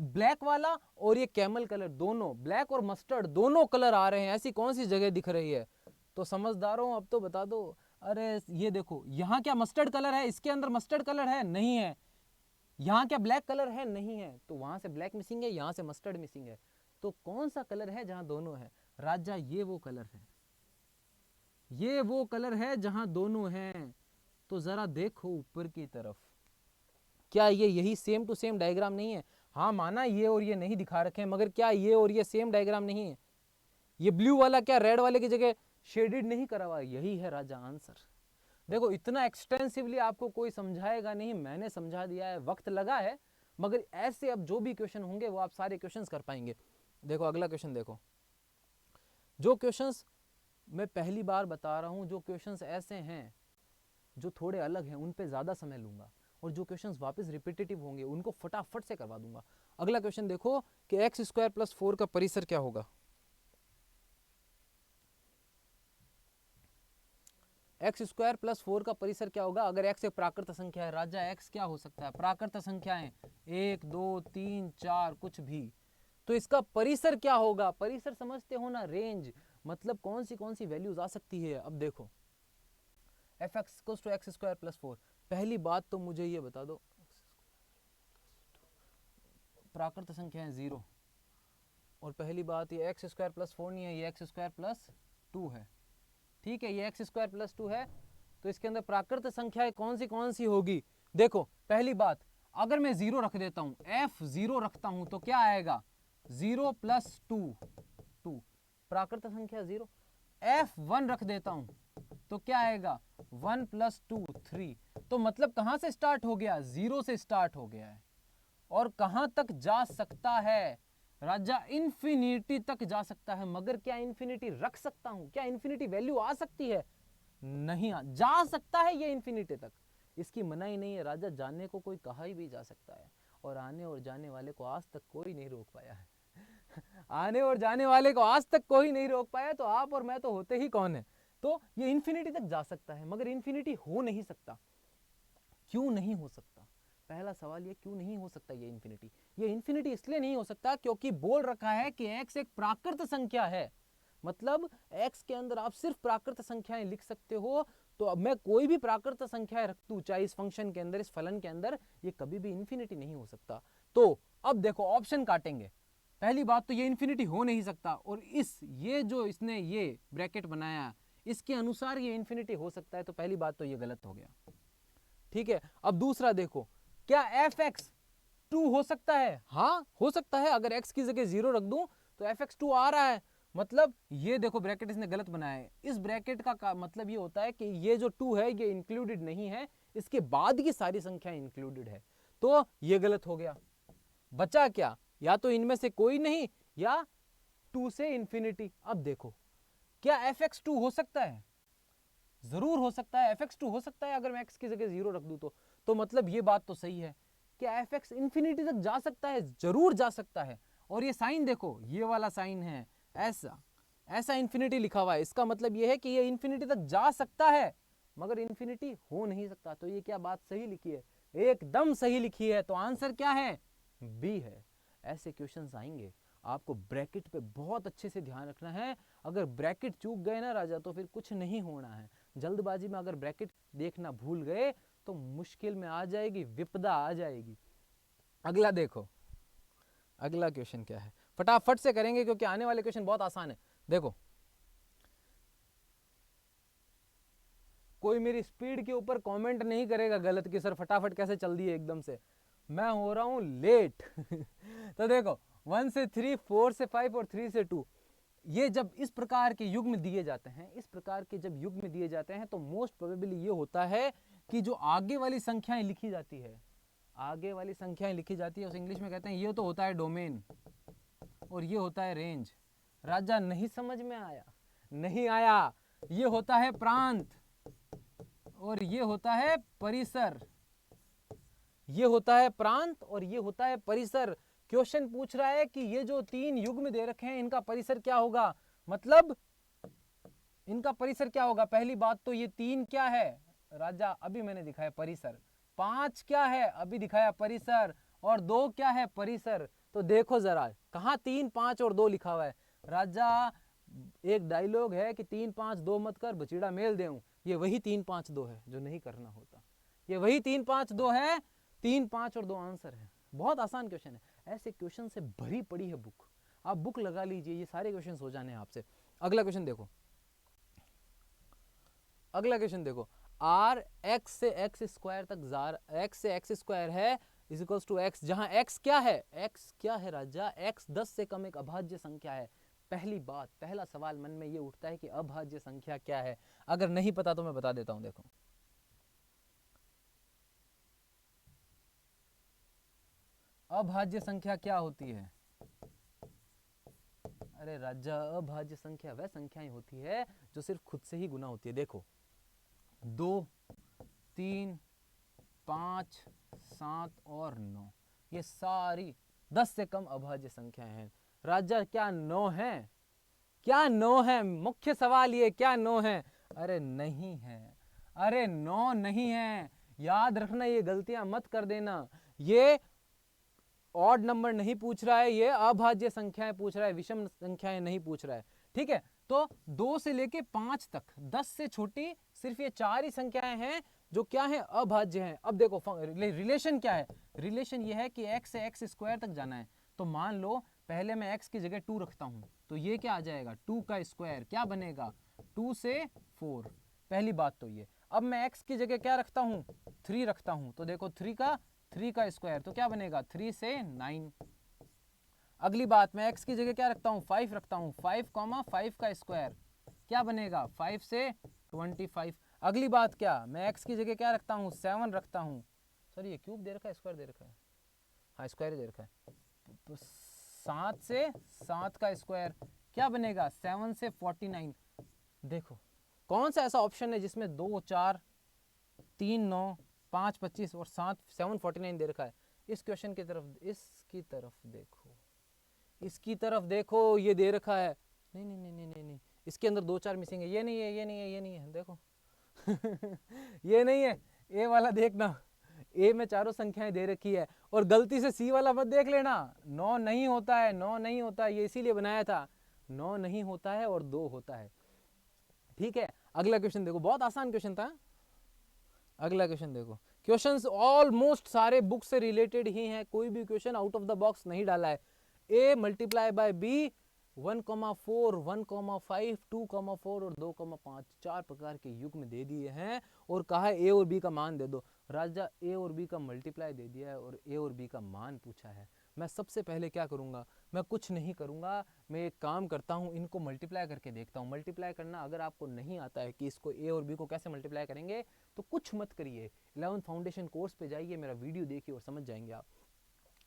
ब्लैक वाला और ये कैमल कलर दोनों, ब्लैक और मस्टर्ड दोनों कलर आ रहे हैं? ऐसी कौन सी जगह दिख रही है? तो समझदारों अब तो बता दो। अरे ये देखो, यहाँ क्या मस्टर्ड कलर है? इसके अंदर मस्टर्ड कलर है? नहीं है। यहाँ क्या ब्लैक कलर है? नहीं है। तो वहां से ब्लैक मिसिंग है, यहाँ से मस्टर्ड मिसिंग है। तो कौन सा कलर है जहां दोनों है? राजा ये वो कलर है, ये वो कलर है जहां दोनों हैं। तो जरा देखो ऊपर की तरफ, क्या ये यही सेम टू सेम डायग्राम नहीं है? हाँ माना ये और ये नहीं दिखा रखे हैं, मगर क्या ये और ये सेम डायग्राम नहीं है? ये ब्लू वाला क्या रेड वाले की जगह शेडेड नहीं करा हुआ? यही है राजा आंसर। देखो इतना एक्सटेंसिवली आपको कोई समझाएगा नहीं, मैंने समझा दिया है, वक्त लगा है, मगर ऐसे अब जो भी क्वेश्चन होंगे वो आप सारे क्वेश्चंस कर पाएंगे। देखो अगला क्वेश्चन देखो, जो क्वेश्चंस मैं पहली बार बता रहा हूं, जो क्वेश्चंस ऐसे हैं जो थोड़े अलग हैं, उन पे ज़्यादा समय लूंगा, और जो क्वेश्चंस वापस रिपीटेटिव होंगे उनको फटाफट से करवा दूंगा। अगला क्वेश्चन देखो कि एक्स स्क्वायर प्लस 4 का परिसर क्या होगा? एक्स स्क्वायर प्लस 4 का परिसर क्या होगा? अगर एक्स एक प्राकृत संख्या है, राजा एक्स क्या हो सकता है? प्राकृत संख्याएं 1 2 3 4 कुछ भी, तो इसका परिसर क्या होगा? परिसर समझते हो ना, रेंज, मतलब कौन सी वैल्यूज आ सकती है। अब देखो f x to x square plus 4, पहली बात तो मुझे ये बता दो, प्राकृत संख्या है 0, और पहली बात ये एक्स स्क्वायर प्लस 4 नहीं है, ये एक्स स्क्वायर प्लस 2 है। ठीक है, ये एक्स स्क्वायर प्लस 2 है, तो इसके अंदर प्राकृत संख्याएं कौन सी होगी? देखो पहली बात, अगर मैं 0 रख देता हूं, एफ 0 रखता हूं तो क्या आएगा? 0 प्लस 2 2, प्राकृत संख्या 0। एफ 1 रख देता हूं तो क्या आएगा? 1 प्लस 2 3। तो मतलब कहां से स्टार्ट हो गया? 0 से स्टार्ट हो गया है, और कहां तक जा सकता है राजा? इन्फिनिटी तक जा सकता है। मगर क्या इन्फिनिटी रख सकता हूं? क्या इन्फिनिटी वैल्यू आ सकती है? नहीं जा सकता है ये इन्फिनिटी तक, इसकी मनाही नहीं है राजा, जाने को कोई कहा ही भी जा सकता है, और आने और जाने वाले को आज तक कोई नहीं रोक पाया है। आने और जाने वाले को आज तक कोई नहीं रोक पाया, तो आप और मैं तो होते ही कौन है? तो ये इन्फिनिटी तक जा सकता है, मगर इन्फिनिटी हो नहीं सकता। क्यों नहीं हो सकता? पहला सवाल ये, क्यों नहीं हो सकता ये इन्फिनिटी? ये इन्फिनिटी इसलिए नहीं हो सकता क्योंकि बोल रखा है कि x एक प्राकृत संख्या है, मतलब x के अंदर आप सिर्फ प्राकृत संख्याएं लिख सकते हो। तो अब मैं कोई भी प्राकृत संख्याएं रख दूं, चाहे इस फंक्शन के अंदर, इस फलन के अंदर, ये कभी भी इन्फिनिटी नहीं हो सकता। तो अब देखो ऑप्शन काटेंगे, पहली बात तो ये इन्फिनिटी हो नहीं सकता, और ये जो इसने ये ब्रैकेट बनाया इसके अनुसार ये इन्फिनिटी हो सकता है, तो पहली बात तो ये गलत हो गया। ठीक है, अब दूसरा देखो, क्या एफ एक्स 2 हो सकता है? हाँ हो सकता है, अगर x की जगह 0 रख दूं तो एफ एक्स 2 आ रहा है। मतलब ये देखो ब्रैकेट इसने गलत बनाया है, इस ब्रैकेट का मतलब ये होता है कि ये जो 2 है ये इंक्लूडेड नहीं है, इसके बाद की सारी संख्या इंक्लूडेड है, तो ये गलत हो गया। बचा क्या? या तो इनमें से कोई नहीं, या 2 से इंफिनिटी। अब देखो, क्या एफ एक्स 2 हो सकता है? जरूर हो सकता है, एफ एक्स 2 हो सकता है अगर मैं x की जगह 0 रख दूं तो मतलब ये बात तो सही है कि एफ एक्स इंफिनिटी तक जा सकता है, जरूर जा सकता है। और ये साइन देखो, ये वाला साइन है, ऐसा इंफिनिटी लिखा हुआ है, इसका मतलब ये है कि ये इंफिनिटी तक जा सकता है, मगर इंफिनिटी हो नहीं सकता। तो ये क्या बात सही लिखी है? एकदम सही लिखी है। तो आंसर क्या है? बी है। ऐसे क्वेश्चंस आएंगे, आपको ब्रैकेट पे बहुत अच्छे से ध्यान रखना है। अगर ब्रैकेट चूक गए ना राजा तो फिर कुछ नहीं होना है। जल्दबाजी में अगर ब्रैकेट देखना भूल गए तो मुश्किल में आ जाएगी, विपदा आ जाएगी। अगला देखो, अगला क्वेश्चन क्या है, फटाफट से करेंगे क्योंकि आने वाले क्वेश्चन बहुत आसान है। देखो, कोई मेरी स्पीड के ऊपर कमेंट नहीं करेगा गलत कि सर फटाफट कैसे चल दिए एकदम से, मैं हो रहा हूं लेट। तो देखो 1 से 3, 4 से 5 और 3 से 2, ये जब इस प्रकार के युग्म दिए जाते हैं, इस प्रकार के जब युग्म दिए जाते हैं तो मोस्ट प्रोबेबली ये होता है कि जो आगे वाली संख्याएं लिखी जाती है, आगे वाली संख्याएं लिखी जाती है उस इंग्लिश में कहते हैं ये तो होता है डोमेन और ये होता है रेंज। राजा नहीं समझ में आया, नहीं आया। ये होता है प्रांत और ये होता है परिसर। ये होता है प्रांत और ये होता है परिसर। क्वेश्चन पूछ रहा है कि ये जो 3 युग्म दे रखे हैं इनका परिसर क्या होगा, मतलब इनका परिसर क्या होगा। पहली बात तो ये 3 क्या है राजा, अभी मैंने दिखाया परिसर। 5 क्या है, अभी दिखाया परिसर। और 2 क्या है, परिसर। तो देखो जरा कहाँ 3, 5 और 2 लिखा हुआ है राजा। एक डायलॉग है कि 3, 5, 2 मत कर बचीड़ा मेल देऊं, ये वही 3, 5, 2 है जो नहीं करना होता। ये वही 3, 5, 2 है। 3, 5 और 2 आंसर है। बहुत आसान क्वेश्चन है। ऐसे क्वेश्चन से भरी पड़ी है बुक। आप बुक लगा लीजिए, ये सारे क्वेश्चन हो जाने हैं आपसे। अगला क्वेश्चन देखो, अगला क्वेश्चन देखो। आर एक्स से एक्स स्क्वायर तक जार एक्स से एक्स स्क्वायर है इज इक्वल्स टू एक्स, जहां एक्स क्या है, एक्स क्या है राजा, एक्स 10 से कम एक अभाज्य संख्या है। पहली बात, पहला सवाल मन में ये उठता है कि अभाज्य संख्या क्या है। अगर नहीं पता तो मैं बता देता हूं। देखो अभाज्य संख्या क्या होती है। अरे राजा अभाज्य संख्या वह संख्याएं होती है जो सिर्फ खुद से ही गुना होती है। देखो 2, 3, 5, 7 और 9 ये सारी 10 से कम अभाज्य संख्याएं हैं। राजा क्या 9 है, क्या 9 है, मुख्य सवाल ये, क्या 9 है। अरे नहीं है, अरे 9 नहीं है। याद रखना, ये गलतियां मत कर देना। ये ऑड नंबर नहीं पूछ रहा है, ये अभाज्य संख्याएं पूछ रहा है, विषम संख्याएं नहीं पूछ रहा है। ठीक है, तो 2 से लेके 5 तक 10 से छोटी सिर्फ ये 4 ही संख्याएं हैं जो क्या है, अभाज्य हैं। अब देखो रिलेशन क्या है। रिलेशन ये है कि x से x स्क्वायर तक जाना है। तो मान लो पहले मैं x की जगह 2 रखता हूं, तो ये क्या आ जाएगा, 2 का स्क्वायर क्या बनेगा, 2 से 4। पहली बात तो ये। अब मैं x की जगह क्या रखता हूं, 3 रखता हूं, तो देखो 3 का स्क्वायर तो क्या बनेगा, 3 से 9। अगली बात, मैं x की जगह क्या रखता हूँ, 5 रखता हूँ, 5 का स्क्वायर क्या बनेगा, 5 से 25। अगली बात क्या, मैं x की जगह क्या रखता हूँ, 7 रखता हूँ। सॉरी ये क्यूब दे रखा है, स्क्वायर दे रखा है, हाँ स्क्वायर दे रखा है। तो 7 से 7 का स्क्वायर क्या बनेगा, 7 से 49। देखो कौन सा ऐसा ऑप्शन है जिसमें 2, 4, 3, 9, 5, 25 और 7 49 दे रखा है। इस क्वेश्चन की तरफ, इसकी तरफ देखो, इसकी तरफ देखो, ये दे रखा है। नहीं नहीं नहीं नहीं नहीं नहीं, इसके अंदर 2, 4 मिसिंग है। ये नहीं है, ये नहीं है, ये नहीं है, देखो ये नहीं है, ए वाला देखना, ए में चारों संख्याएं दे रखी है। और गलती से सी वाला मत देख लेना, 9 नहीं होता है, 9 नहीं होता है, ये इसीलिए बनाया था। 9 नहीं होता है और 2 होता है। ठीक है, अगला क्वेश्चन देखो, बहुत आसान क्वेश्चन था। अगला क्वेश्चन देखो, क्वेश्चंस ऑलमोस्ट सारे बुक से रिलेटेड ही हैं, कोई भी question out of the box नहीं डाला है। a मल्टीप्लाई बाय b 1,4, 1,5, 2,4 और 2,5 4 प्रकार के युग्म दे दिए हैं और कहा है a और b का मान दे दो। राजा a और b का मल्टीप्लाई दे दिया है और a और b का मान पूछा है। मैं सबसे पहले क्या करूंगा, मैं कुछ नहीं करूंगा, मैं एक काम करता हूं, इनको मल्टीप्लाई करके देखता हूं। मल्टीप्लाई करना अगर आपको नहीं आता है कि इसको a और b को कैसे मल्टीप्लाई करेंगे, तो कुछ मत करिए, 11th फाउंडेशन कोर्स पे जाइए, मेरा वीडियो देखिए और समझ जाएंगे आप।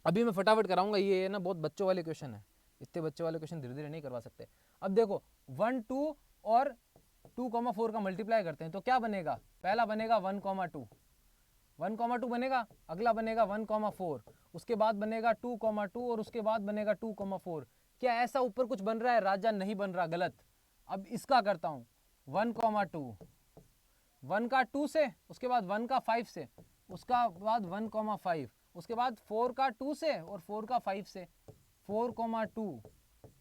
अभी मैं फटाफट कराऊंगा, ये ना बहुत बच्चों वाले क्वेश्चन है, इतने बच्चों वाले क्वेश्चन धीरे धीरे नहीं करवा सकते। अब देखो 1, 2 और 2,4 का मल्टीप्लाई करते हैं तो क्या बनेगा, पहला बनेगा 1,2, 1,2 बनेगा, अगला बनेगा 1,4, उसके बाद बनेगा 2,2 और उसके बाद बनेगा 2,4। क्या ऐसा ऊपर कुछ बन रहा है, राजा नहीं बन रहा, गलत। अब इसका करता हूं 1,2, 1 का 2 से, उसके बाद 1 का 5 से, उसका बाद 1,5, उसके बाद 4 का 2 से और 4 का 5 से, 4,2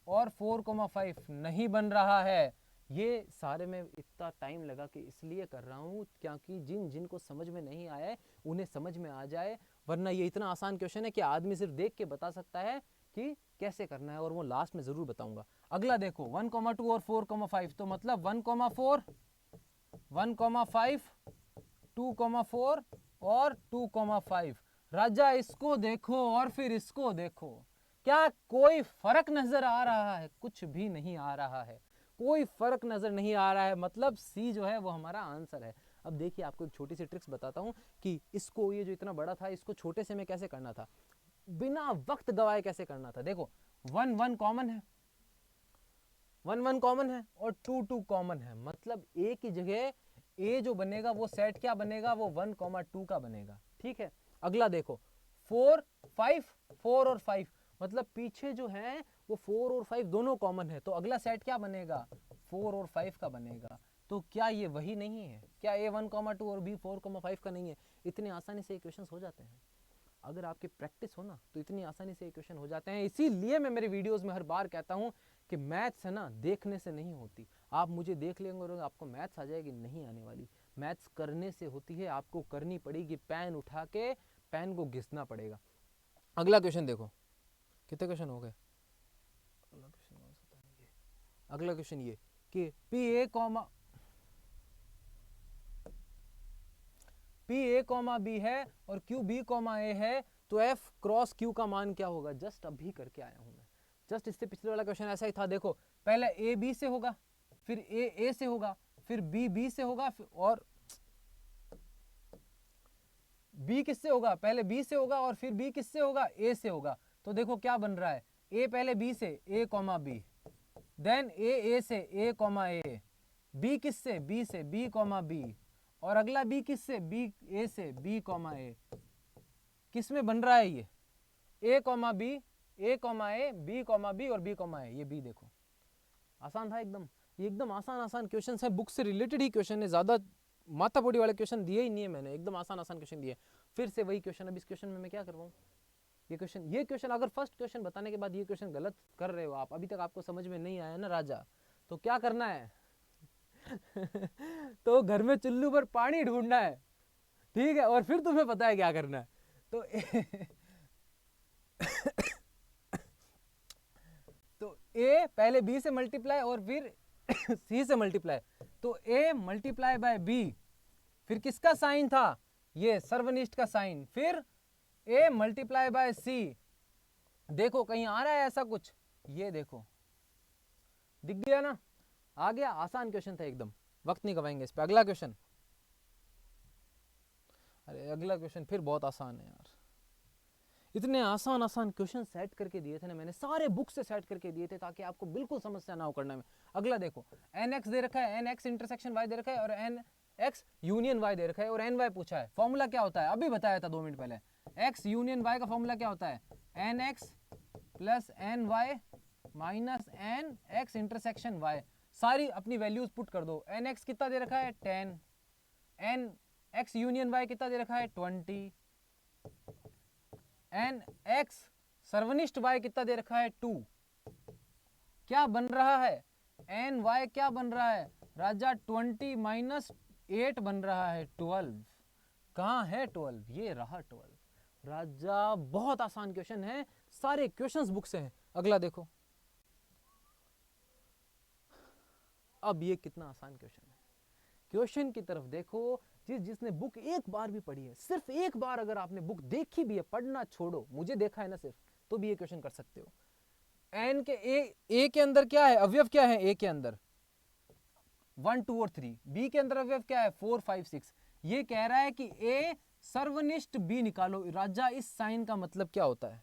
और 4,5 नहीं बन रहा है। ये सारे में इतना टाइम लगा कि इसलिए कर रहा हूँ क्योंकि जिनको समझ में नहीं आया है उन्हें समझ में आ जाए, वरना ये इतना आसान क्वेश्चन है कि आदमी सिर्फ देख के बता सकता है कि कैसे करना है, और वो लास्ट में जरूर बताऊंगा। अगला देखो 1,2 और 4,5, तो मतलब 1,4, 1,5, 2,4 और 2,5। राजा इसको देखो और फिर इसको देखो, क्या कोई फर्क नजर आ रहा है, कुछ भी नहीं आ रहा है, कोई फर्क नजर नहीं आ रहा है, मतलब सी जो है वो हमारा आंसर है। अब देखिए आपको एक छोटी सी ट्रिक्स बताता हूँ कि इसको, ये जो इतना बड़ा था, इसको छोटे से में कैसे करना था, बिना वक्त गवाए कैसे करना था। देखो 1 1 कॉमन है, 1 1 कॉमन है और 2 2 कॉमन है, मतलब ए की जगह ए जो बनेगा वो सेट क्या बनेगा, वो 1 2 का बनेगा। ठीक है, अगला देखो 4 5, 4 और 5, मतलब पीछे जो है वो 4 और 5 दोनों कॉमन है, तो अगला सेट क्या बनेगा, 4 और 5 का बनेगा। तो क्या ये वही नहीं है, क्या ए 1 2 और बी 4 5 का नहीं है? इतने आसानी से इक्वेशंस हो जाते हैं, अगर आपकी प्रैक्टिस हो ना तो इतनी आसानी से इक्वेशन हो जाते हैं। इसीलिए मैं मेरे वीडियोस में हर बार कहता हूं कि मैथ्स है ना देखने से नहीं होती। आप मुझे देख लेंगे और आपको मैथ्स आ जाएगी, नहीं आने वाली। मैथ्स करने से होती है, आपको करनी पड़ेगी, पेन उठा के पेन को घिसना पड़ेगा। अगला क्वेश्चन देखो, कितने क्वेश्चन हो गए, अगला क्वेश्चन ये कि पी ए कॉमा बी है और क्यू बी कॉमा ए है, तो एफ क्रॉस क्यू का मान क्या होगा। जस्ट अभी करके आया हूं मैं, जस्ट इससे पिछले वाला क्वेश्चन ऐसा ही था। देखो पहले ए बी से होगा, फिर ए से होगा, फिर बी से होगा, और बी किससे होगा, पहले बी से होगा और फिर बी किससे होगा, ए से होगा। तो देखो क्या बन रहा है, ए पहले बी से ए कॉमा बी, देन ए से ए कॉमा ए, बी किससे बी से बी कॉमा बी, और अगला बी किससे बी ए से बी कॉमा ए। किस में बन रहा है ये, ए कॉमा बी, ए कॉमा ए, बी कॉमा बी और बी कॉमा ए। ये बी देखो आसान था एकदम, ये एकदम आसान क्वेश्चन है, बुक से रिलेटेड ही क्वेश्चन है, ज्यादा माथापोड़ी वाले क्वेश्चन दिए ही नहीं है मैंने, एकदम आसान क्वेश्चन दिए। फिर से वही क्वेश्चन, अब इस क्वेश्चन में मैं क्या कर रहा हूँ, ये क्वेश्चन अगर फर्स्ट क्वेश्चन बताने के बाद ये क्वेश्चन गलत कर रहे हो आप, अभी तक आपको समझ में नहीं आया ना राजा, तो क्या करना है तो घर में चुल्लू पर पानी ढूंढना है, ठीक है, और फिर तुम्हें पता है क्या करना है। तो तो ए पहले बी से मल्टीप्लाई और फिर सी से मल्टीप्लाई, तो ए मल्टीप्लाई बाय बी, फिर किसका साइन था, ये सर्वनिष्ठ का साइन, फिर ए मल्टीप्लाई बाय सी। देखो कहीं आ रहा है ऐसा कुछ, ये देखो दिख गया ना, आ गया। आसान क्वेश्चन था एकदम, वक्त नहीं गवाएंगे इस पे। अगला क्वेश्चन, अरे अगला क्वेश्चन फिर बहुत आसान है यार, इतने आसान क्वेश्चन सेट करके दिए थे ना मैंने, सारे बुक से सेट करके दिए थे ताकि आपको बिल्कुल समस्या ना हो करने में। अगला देखो, एन एक्स दे रखा है, एन एक्स इंटरसेक्शन वाई दे रखा है, और एन एक्स यूनियन वाई दे रखा है, और एन वाई पूछा है। फॉर्मूला क्या होता है, अभी बताया था 2 मिनट पहले, एक्स यूनियन वाई का फॉर्मूला क्या होता है, n x plus n y minus n x intersection y. सारी अपनी वैल्यूज पुट कर दो। एन एक्स कितना दे रखा है 10, एन एक्स यूनियन वाई कितना दे रखा है 20, एन एक्स सर्वनिष्ठ वाई कितना दे रखा है 2। क्या बन रहा है, एन वाई क्या बन रहा है राजा, 20 माइनस 8 बन रहा है 12। कहाँ है 12, ये रहा 12 राजा। बहुत आसान क्वेश्चन है, सारे क्वेश्चंस बुक से हैं। अगला देखो, अब ये कितना आसान क्वेश्चन है, क्वेश्चन की तरफ देखो। जिसने बुक एक बार भी पढ़ी है, सिर्फ एक बार अगर आपने बुक देखी भी है, पढ़ना छोड़ो, मुझे देखा है ना सिर्फ, तो भी ये क्वेश्चन कर सकते हो। एन के ए के अंदर क्या है, अवयव क्या है, ए के अंदर 1 2 और 3, बी के अंदर अवयव क्या है 4 5 6। ये कह रहा है कि ए सर्वनिष्ठ बी निकालो। राजा इस साइन का मतलब क्या होता है,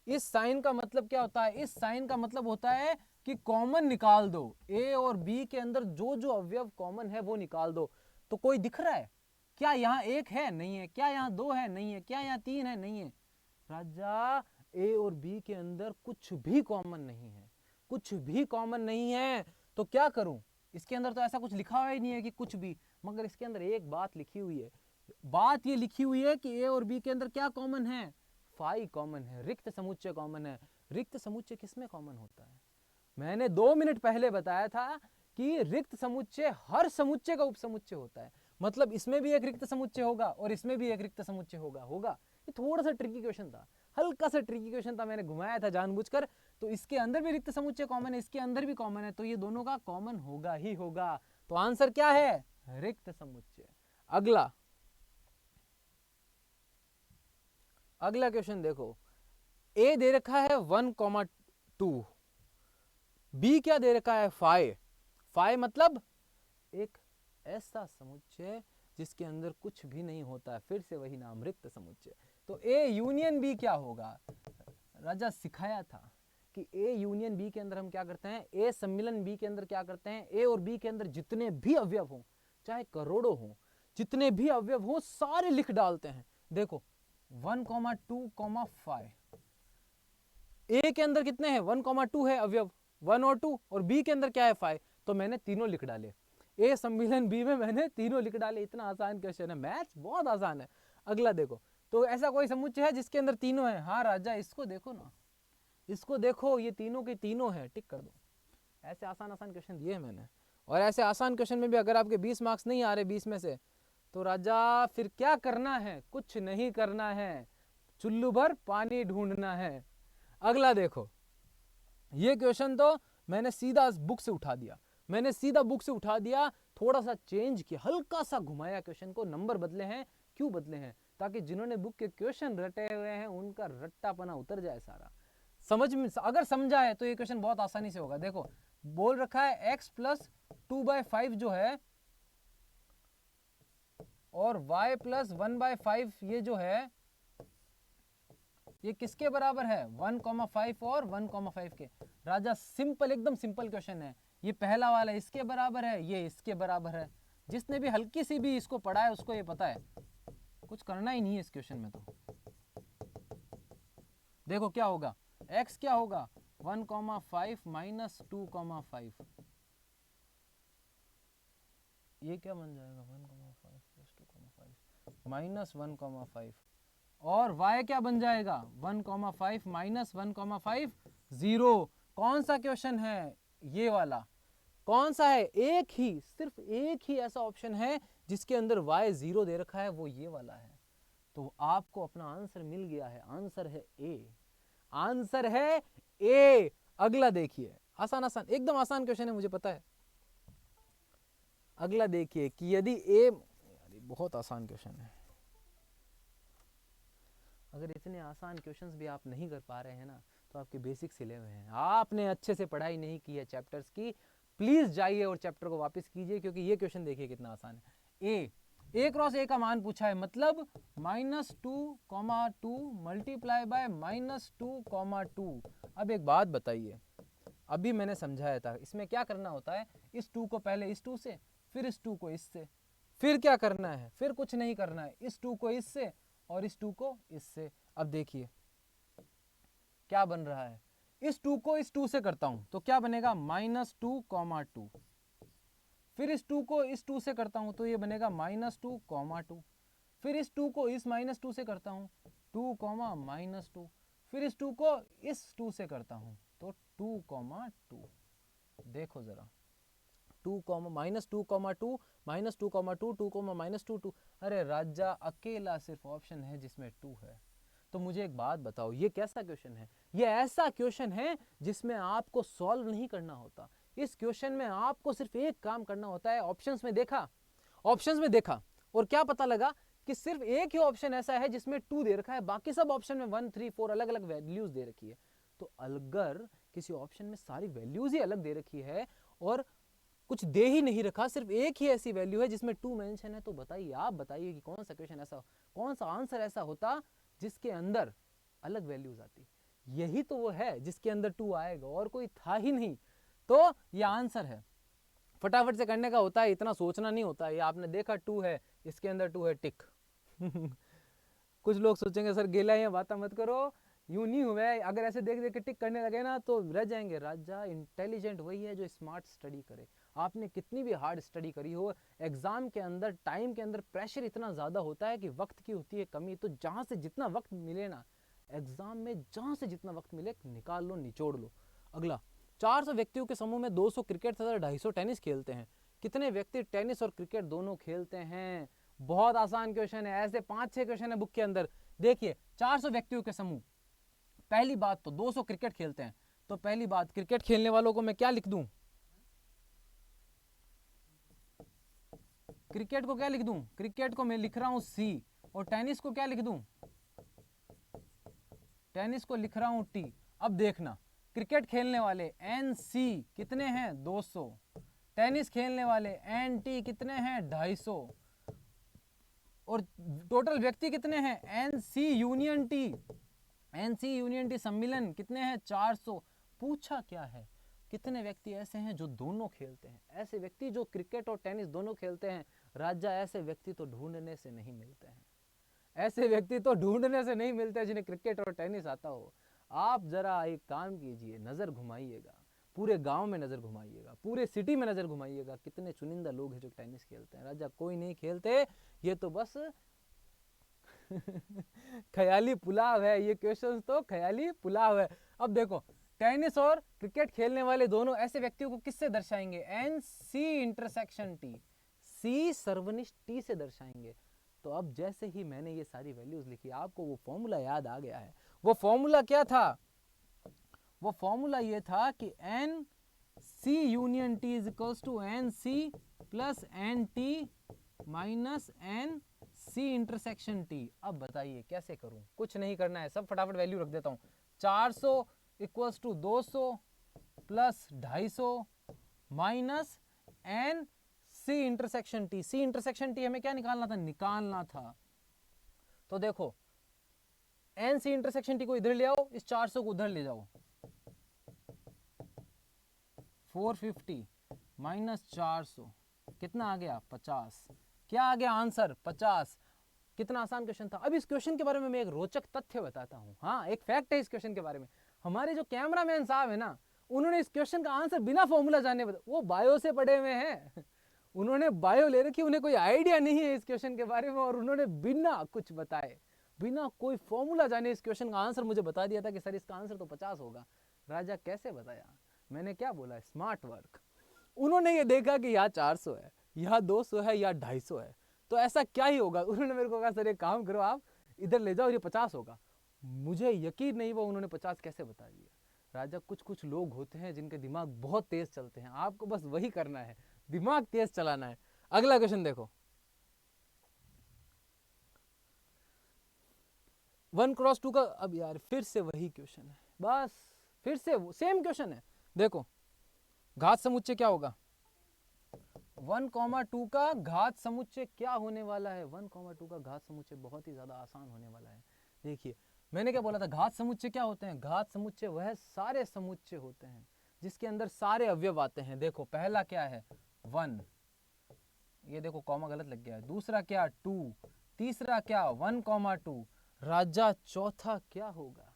इस साइन का मतलब क्या होता है, इस साइन का मतलब होता है कि कॉमन निकाल दो, ए और बी के अंदर जो जो अवयव कॉमन है वो निकाल दो। तो कोई दिख रहा है क्या, यहाँ 1 है नहीं है, क्या यहाँ 2 है नहीं है, क्या यहाँ 3 है नहीं है। राजा ए और बी के अंदर कुछ भी कॉमन नहीं है, कुछ भी कॉमन नहीं है, तो क्या करूं, इसके अंदर तो ऐसा कुछ लिखा हुआ ही नहीं है कि कुछ भी, मगर इसके अंदर एक बात लिखी हुई है। बात ये लिखी हुई है कि ए और बी के अंदर क्या कॉमन है, फाई कॉमन है, रिक्त समुच्चय कॉमन है। रिक्त समुच्चय किसमें कॉमन होता है, मैंने 2 मिनट पहले बताया था कि रिक्त समुच्चय हर समुच्चय का उपसमुच्चय होता है। मतलब इसमें भी एक रिक्त समुच्चय होगा और इसमें भी एक रिक्त समुच्चय होगा। ये थोड़ा सा ट्रिकी क्वेश्चन था, हल्का सा ट्रिकी क्वेश्चन था, मैंने घुमाया था जानबूझकर। तो इसके अंदर भी रिक्त समुच्चय कॉमन है, इसके अंदर भी कॉमन है, तो ये दोनों का कॉमन होगा ही होगा। तो आंसर क्या है, रिक्त समुच्चय। अगला क्वेश्चन देखो, ए दे रखा है 1 2, बी क्या दे रखा है 5 मतलब एक ऐसा समुच्चय जिसके अंदर कुछ भी नहीं होता है, फिर से वही नाम, रिक्त समुच्चय। तो ए यूनियन बी क्या होगा? राजा सिखाया था कि ए यूनियन बी के अंदर हम क्या करते हैं, ए सम्मिलन बी के अंदर क्या करते हैं, ए और बी के अंदर जितने भी अवयव हों, चाहे करोड़ों हों, जितने भी अवयव हों सारे लिख डालते हैं। देखो 1, 2, 5, ए के अंदर कितने हैं, 1, 2 है अवयव, 1 और 2, और बी के अंदर क्या है 5, तो मैंने तीनों लिख डाले। ए सम्मिलन बी में मैंने तीनों लिख डाले। इतना आसान क्वेश्चन है, मैथ्स बहुत आसान है। अगला देखो, तो ऐसा कोई समुच्चय है जिसके अंदर तीनों है? हाँ राजा, इसको देखो ना, इसको देखो, ये तीनों के तीनों है, टिक कर दो। ऐसे आसान आसान क्वेश्चन दिए हैं मैंने, और ऐसे आसान क्वेश्चन में भी अगर आपके 20 मार्क्स नहीं आ रहे 20 में से, तो राजा फिर क्या करना है? कुछ नहीं करना है, चुल्लू भर पानी ढूंढना है। अगला देखो, ये क्वेश्चन तो मैंने सीधा बुक से उठा दिया, मैंने सीधा बुक से उठा दिया, थोड़ा सा चेंज किया, हल्का सा घुमाया क्वेश्चन को, नंबर बदले हैं। क्यों बदले हैं? ताकि जिन्होंने बुक के क्वेश्चन रटे हुए हैं उनका रट्टापना उतर जाए सारा। समझ में अगर समझा है तो ये क्वेश्चन बहुत आसानी से होगा। देखो बोल रखा है x प्लस 2/5 जो है और y प्लस 1/5 ये जो है, ये किसके बराबर है? 1,5 और 1,5 के। राजा सिंपल, एकदम सिंपल क्वेश्चन है। ये पहला वाला इसके बराबर है, ये इसके बराबर है। जिसने भी हल्की सी भी इसको पढ़ा है उसको ये पता है, कुछ करना ही नहीं है इस क्वेश्चन में। तो देखो क्या होगा, x क्या होगा, 1,5 माइनस 2,5, ये क्या बन जाएगा, 1,5 प्लस 2,5 माइनस 1,5, और y क्या बन जाएगा, 1,5 माइनस 1,5 0। कौन सा क्वेश्चन है ये वाला? कौन सा है? एक ही, सिर्फ एक ही ऐसा ऑप्शन है जिसके अंदर y 0 दे रखा है, वो ये वाला है। तो आपको अपना आंसर मिल गया है, आंसर है ए, आंसर है ए। अगला देखिए, आसान आसान, एकदम आसान क्वेश्चन है मुझे पता है। अगला देखिए कि यदि ए, बहुत आसान क्वेश्चन है। अगर इतने आसान क्वेश्चंस भी आप नहीं कर पा रहे हैं ना, तो आपके बेसिक्स हिले हुए हैं, आपने अच्छे से पढ़ाई नहीं की है चैप्टर्स की। प्लीज जाइए और चैप्टर को वापस कीजिए, क्योंकि ये क्वेश्चन देखिए कितना आसान है। ए क्रॉस ए का मान पूछा है, मतलब -2,2 मल्टीप्लाई बाय -2,2। अब एक बात बताइए, अभी मैंने समझाया था, इसमें क्या करना होता है, इस 2 को पहले इस 2 से, फिर इस 2 को इससे, फिर क्या करना है, फिर कुछ नहीं करना है, इस 2 को इससे और इस 2 को इससे। अब देखिए क्या बन रहा है, इस 2 को इस 2 से करता हूं तो क्या बनेगा, -2,2। फिर इस 2 को इस 2 से करता हूं तो ये बनेगा -2,2। फिर इस 2 को इस -2 से करता हूं 2, -2। फिर इस 2 को इस 2 से करता हूं तो 2,2। देखो जरा, 2, -2,2 -2,2 2, -2,2। अरे राजा, अकेला सिर्फ ऑप्शन है जिसमें 2 है। तो मुझे एक बात बताओ, ये कैसा क्वेश्चन है? ये ऐसा क्वेश्चन है जिसमें आपको सॉल्व नहीं करना होता। इस क्वेश्चन में आपको सिर्फ एक काम करना होता है। ऑप्शंस में देखा, ऑप्शंस में देखा और क्या पता लगा कि सिर्फ एक ही ऑप्शन ऐसा है जिसमें 2 दे रखा है, बाकी सब ऑप्शन में 1, 3, 4 अलग अलग वैल्यूज दे रखी है। तो अगर किसी ऑप्शन में सारी वैल्यूज ही अलग दे रखी है और कुछ दे ही नहीं रखा, सिर्फ एक ही ऐसी वैल्यू है जिसमें 2 मेंशन है, तो बताइए, आप बताइए कि कौन सा क्वेश्चन ऐसा, कौन सा आंसर ऐसा होता जिसके अंदर अलग वैल्यूज आती। यही तो वो है जिसके अंदर 2 आएगा, और कोई था ही नहीं। तो ये आंसर है, फटाफट से करने का होता है, इतना सोचना नहीं होता है। ये आपने देखा 2 है, इसके अंदर 2 है, टिक। कुछ लोग सोचेंगे सर गेला है, बात मत करो, यूं नहीं हुआ है। अगर ऐसे देख देख के टिक करने लगे ना तो रह जाएंगे। राजा, इंटेलिजेंट वही है जो स्मार्ट स्टडी करे। आपने कितनी भी हार्ड स्टडी करी हो, एग्जाम के अंदर, टाइम के अंदर प्रेशर इतना ज़्यादा होता है कि वक्त की होती है कमी। तो जहाँ से जितना वक्त मिले ना एग्जाम में, जहाँ से जितना वक्त मिले निकाल लो, निचोड़ लो। अगला, 400 व्यक्तियों के समूह में 200 क्रिकेट तथा 250 टेनिस खेलते हैं। कितने व्यक्ति टेनिस और क्रिकेट दोनों खेलते हैं? बहुत आसान क्वेश्चन है, ऐसे 5-6 क्वेश्चन है बुक के अंदर। देखिए 400 व्यक्तियों के समूह, पहली बात तो 200 क्रिकेट खेलते हैं, तो पहली बात क्रिकेट खेलने वालों को मैं क्या लिख दूं, क्रिकेट को क्या लिख दूं, क्रिकेट को मैं लिख रहा हूं C, और टेनिस को क्या लिख दूं, टेनिस को लिख रहा हूं T। अब देखना, क्रिकेट खेलने वाले NC कितने हैं, 200, टेनिस खेलने वाले एन टी कितने हैं 250, और टोटल व्यक्ति कितने हैं एन सी यूनियन टी सम्मिलन कितने हैं 400। पूछा क्या है, कितने व्यक्ति ऐसे हैं जो दोनों खेलते हैं, ऐसे व्यक्ति जो क्रिकेट और टेनिस दोनों खेलते हैं। राजा ऐसे व्यक्ति तो ढूंढने से नहीं मिलते हैं, ऐसे व्यक्ति तो ढूंढने से नहीं मिलते हैं जिन्हें क्रिकेट और टेनिस आता हो। आप जरा एक काम कीजिए, नजर घुमाइएगा, पूरे गांव में नजर घुमाइएगा, पूरे सिटी में नजर घुमाइएगा, कितने चुनिंदा लोग हैं जो टेनिस खेलते हैं। राजा कोई नहीं खेलते, ये तो बस ख्याली पुलाव है, ये क्वेश्चंस तो ख्याली पुलाव है। अब देखो, टेनिस और क्रिकेट खेलने वाले दोनों ऐसे व्यक्तियों को किससे दर्शाएंगे, एन सी इंटरसेक्शन टी, सी सर्वनिष्ठ टी से दर्शाएंगे। तो अब जैसे ही मैंने ये सारी वैल्यूज लिखी, आपको वो फॉर्मूला याद आ गया है। वो फॉर्मूला क्या था, वो फॉर्मूला ये था कि n C union T is equals to n C plus n T minus n C intersection T. अब बताइए कैसे करूं, कुछ नहीं करना है, सब फटाफट वैल्यू रख देता हूं। 400 equals to 200 plus 250 minus n C intersection T. C intersection T हमें क्या निकालना था, तो देखो एन सी इंटरसेक्शन टी को इधर ले आओ, इस 400 को उधर ले जाओ, 450 माइनस 400 कितना आ गया 50। क्या आ गया आंसर 50। कितना आसान क्वेश्चन था। अब इस क्वेश्चन के बारे में मैं एक रोचक तथ्य बताता हूँ, हाँ एक फैक्ट है इस क्वेश्चन के बारे में। हमारे जो कैमरामैन साहब है ना, उन्होंने इस क्वेश्चन का आंसर बिना फॉर्मूला जाने वो बायो से पढ़े हुए हैं, उन्होंने बायो ले रखी, उन्हें कोई आइडिया नहीं है इस क्वेश्चन के बारे में, और उन्होंने बिना कुछ बताए, बिना कोई फॉर्मूला जाने इस क्वेश्चन का आंसर मुझे बता दिया था कि सर इसका आंसर तो 50 होगा। राजा कैसे बताया, मैंने क्या बोला, स्मार्ट वर्क। उन्होंने ये देखा कि यहाँ 400 है, यहाँ 200 है, यहाँ 250 है, तो ऐसा क्या ही होगा। उन्होंने मेरे को कहा सर एक काम करो, आप इधर ले जाओ, ये 50 होगा। मुझे यकीन नहीं हुआ उन्होंने 50 कैसे बता दिया। राजा कुछ कुछ लोग होते हैं जिनके दिमाग बहुत तेज चलते हैं, आपको बस वही करना है, दिमाग तेज चलाना है। अगला क्वेश्चन देखो, 1 क्रॉस 2 का, अब यार फिर से वही क्वेश्चन है, बस फिर से सेम क्वेश्चन है। देखो घात समुच्चय क्या होगा, 1,2 का घात समुच्चय क्या होने वाला है। 1,2 का घात समुच्चय बहुत ही ज्यादा आसान होने वाला है। देखिए मैंने क्या बोला था, घात समुच्चय क्या होते हैं, घात समुच्चय वह सारे समुच्चय होते हैं जिसके अंदर सारे अवयव आते हैं। देखो पहला क्या है 1, ये देखो कॉमा गलत लग गया है। दूसरा क्या 2, तीसरा क्या 1,2। राजा चौथा क्या होगा,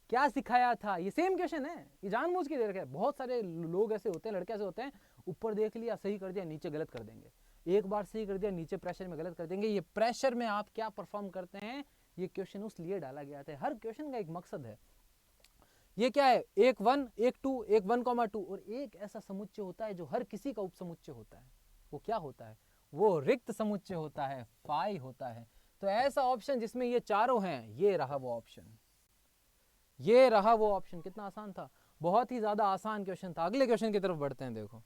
क्या सिखाया था, ये सेम क्वेश्चन है, ये जानबूझ के दे रखा है। बहुत सारे लोग ऐसे होते हैं, लड़के ऐसे होते हैं, ऊपर देख लिया सही कर दिया, नीचे गलत कर देंगे, एक बार सही कर दिया नीचे प्रेशर में गलत कर देंगे। ये प्रेशर में आप क्या परफॉर्म करते हैं, ये क्वेश्चन उस लिए डाला गया था। हर क्वेश्चन का एक मकसद है। ये क्या है, एक 1, एक 2, एक 1,2, और एक ऐसा समुच्चय होता है जो हर किसी का उप समुच्चय होता है। वो क्या होता है, वो रिक्त समुच्चय होता है, फाई होता है। तो ऐसा ऑप्शन जिसमें ये चारों हैं, ये रहा वो ऑप्शन, ये रहा वो ऑप्शन। कितना आसान था, बहुत ही ज्यादा आसान क्वेश्चन था। अगले क्वेश्चन की तरफ बढ़ते हैं। देखो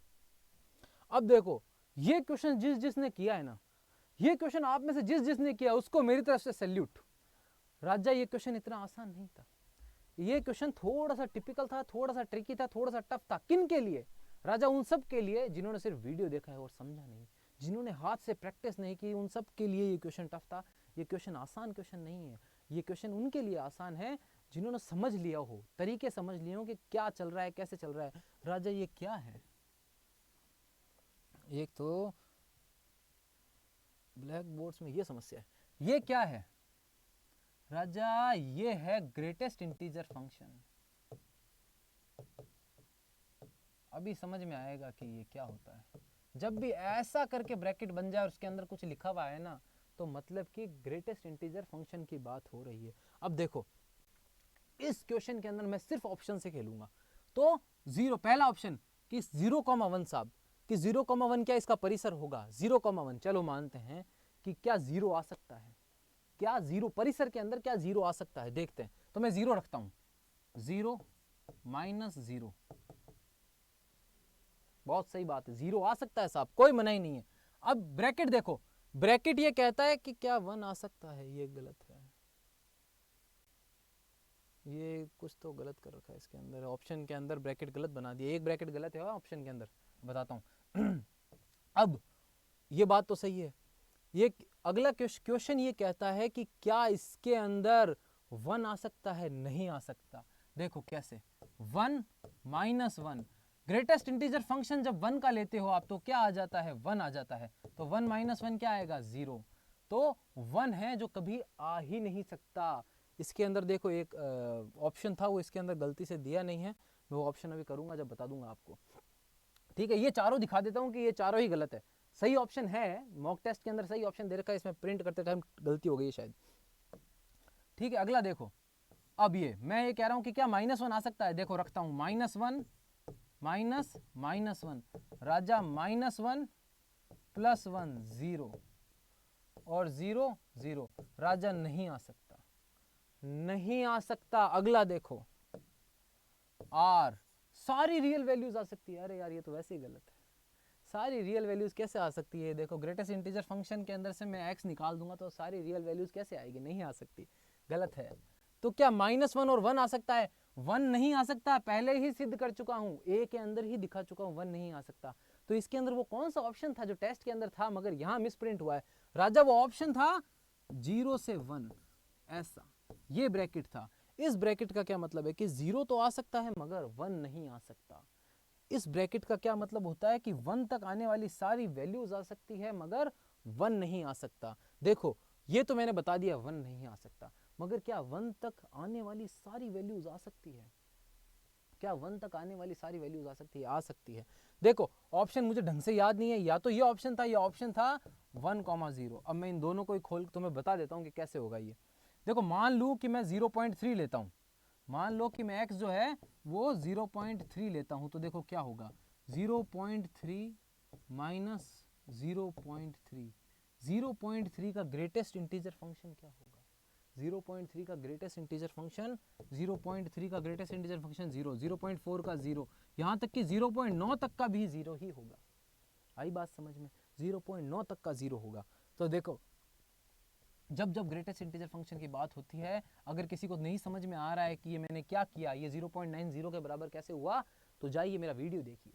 अब देखो, ये क्वेश्चन जिस जिसने किया है ना, ये क्वेश्चन आप में से जिस जिसने किया उसको मेरी तरफ से सैल्यूट। राजा ये क्वेश्चन इतना आसान नहीं था, ये क्वेश्चन थोड़ा सा टिपिकल था, थोड़ा सा ट्रिकी था, थोड़ा सा टफ था। किन के लिए, राजा उन सब के लिए जिन्होंने सिर्फ वीडियो देखा है और समझा नहीं, जिन्होंने हाथ से प्रैक्टिस नहीं की, उन सब के लिए ये क्वेश्चन टफ था। ये क्वेश्चन आसान क्वेश्चन नहीं है, ये क्वेश्चन उनके लिए आसान है जिन्होंने समझ लिया हो, तरीके समझ लिए हो कि क्या चल रहा है, कैसे चल रहा है। राजा ये क्या है, एक तो ब्लैक बोर्ड्स में ये समस्या है, ये क्या है राजा, ये है ग्रेटेस्ट इंटीजर फंक्शन। अभी समझ में आएगा कि ये क्या होता है। जब भी ऐसा करके ब्रैकेट बन जाए और उसके अंदर कुछ लिखा हुआ है ना, तो मतलब कि ग्रेटेस्ट इंटीजर फंक्शन की बात हो रही है। अब देखो इस क्वेश्चन के अंदर मैं सिर्फ ऑप्शन से खेलूंगा। तो 0, पहला ऑप्शन कि 0,1 साहब, कि 0,1 क्या इसका परिसर होगा, 0,1 चलो मानते हैं कि क्या 0 आ सकता है, क्या 0 परिसर के अंदर क्या 0 आ सकता है, देखते हैं। तो मैं 0 रखता हूं, 0 माइनस 0, बहुत सही बात है, 0 आ सकता है साहब, कोई मना ही नहीं है। अब ब्रैकेट देखो, ब्रैकेट ये कहता है कि क्या 1 आ सकता है, ये गलत है, ये कुछ तो गलत कर रखा है इसके अंदर, ऑप्शन के अंदर ब्रैकेट गलत बना दिया, एक ब्रैकेट गलत है ऑप्शन के अंदर, बताता हूँ। अब ये बात तो सही है, ये अगला क्वेश्चन ये कहता है कि क्या इसके अंदर 1 आ सकता है? नहीं आ सकता। देखो कैसे, 1 माइनस 1, ग्रेटेस्ट इंटीजर फंक्शन जब 1 का लेते हो आप तो क्या आ जाता है? 1 आ जाता है। तो 1 माइनस 1 क्या आएगा? 0। तो 1 है जो कभी आ ही नहीं सकता। इसके अंदर देखो एक ऑप्शन था, वो इसके अंदर गलती से दिया नहीं है, मैं वो ऑप्शन अभी करूंगा जब बता दूंगा आपको। ठीक है, ये चारों दिखा देता हूँ कि ये चारों ही गलत है। सही ऑप्शन है, मॉक टेस्ट के अंदर सही ऑप्शन दे रखा है, इसमें प्रिंट करते टाइम गलती हो गई है शायद। ठीक है, अगला देखो, अब ये मैं ये कह रहा हूं कि क्या -1 आ सकता है? देखो रखता हूं, -1 -1 राजा, -1 +1 0 और 0 0, राजा नहीं आ सकता, नहीं आ सकता। अगला देखो, R, सारी रियल वैल्यूज आ सकती है। अरे यार ये तो वैसे ही गलत है, सारी रियल वैल्यूज कैसे आ सकती है? देखो ग्रेटेस्ट इंटीजर फंक्शन के अंदर से मैं x निकाल दूंगा तो सारी रियल वैल्यूज कैसे आएगी? नहीं आ सकती, गलत है। तो क्या -1 और 1 आ सकता है? 1 नहीं आ सकता, पहले ही सिद्ध कर चुका हूं, ए के अंदर ही दिखा चुका हूं 1 नहीं आ सकता। तो इसके अंदर वो कौन सा ऑप्शन था जो टेस्ट के अंदर था मगर यहाँ मिसप्रिंट हुआ है? राजा वो ऑप्शन था 0 से 1, ऐसा ये ब्रैकेट था। इस ब्रैकेट का क्या मतलब है कि 0 तो आ सकता है मगर 1 नहीं आ सकता। इस ब्रैकेट का क्या मतलब होता है कि 1 तक आने वाली सारी वैल्यूज आ सकती है मगर 1 नहीं आ सकता। देखो ये तो मैंने बता दिया 1 नहीं आ सकता, मगर क्या 1 तक आने वाली सारी वैल्यूज आ सकती है? क्या 1 तक आने वाली सारी वैल्यूज आ सकती है? आ सकती है। देखो ऑप्शन मुझे ढंग से याद नहीं है, या तो ये ऑप्शन था, या ऑप्शन था 1, 0। अब मैं इन दोनों को ही खोल तुम्हें बता देता हूँ कि कैसे होगा ये। देखो मान लूँ कि मैं 0.3 लेता हूँ, मान लो कि मैं x जो है वो 0.3 लेता हूँ, तो देखो क्या होगा, 0.3 माइनस 0.3, 0.3 का ग्रेटेस्ट इंटीजर फंक्शन क्या होगा? 0.3 का ग्रेटेस्ट इंटीजर फंक्शन, 0.3 का ग्रेटेस्ट इंटीजर फंक्शन 0, 0.4 का 0, यहाँ तक कि 0.9 तक का भी 0 ही होगा। आई बात समझ में? 0.9 तक का 0 होगा। तो देखो जब जब ग्रेटेस्ट इंटीजर फंक्शन की बात होती है, अगर किसी को नहीं समझ में आ रहा है कि ये मैंने क्या किया, ये 0.90 के बराबर कैसे हुआ, तो जाइए मेरा वीडियो देखिए,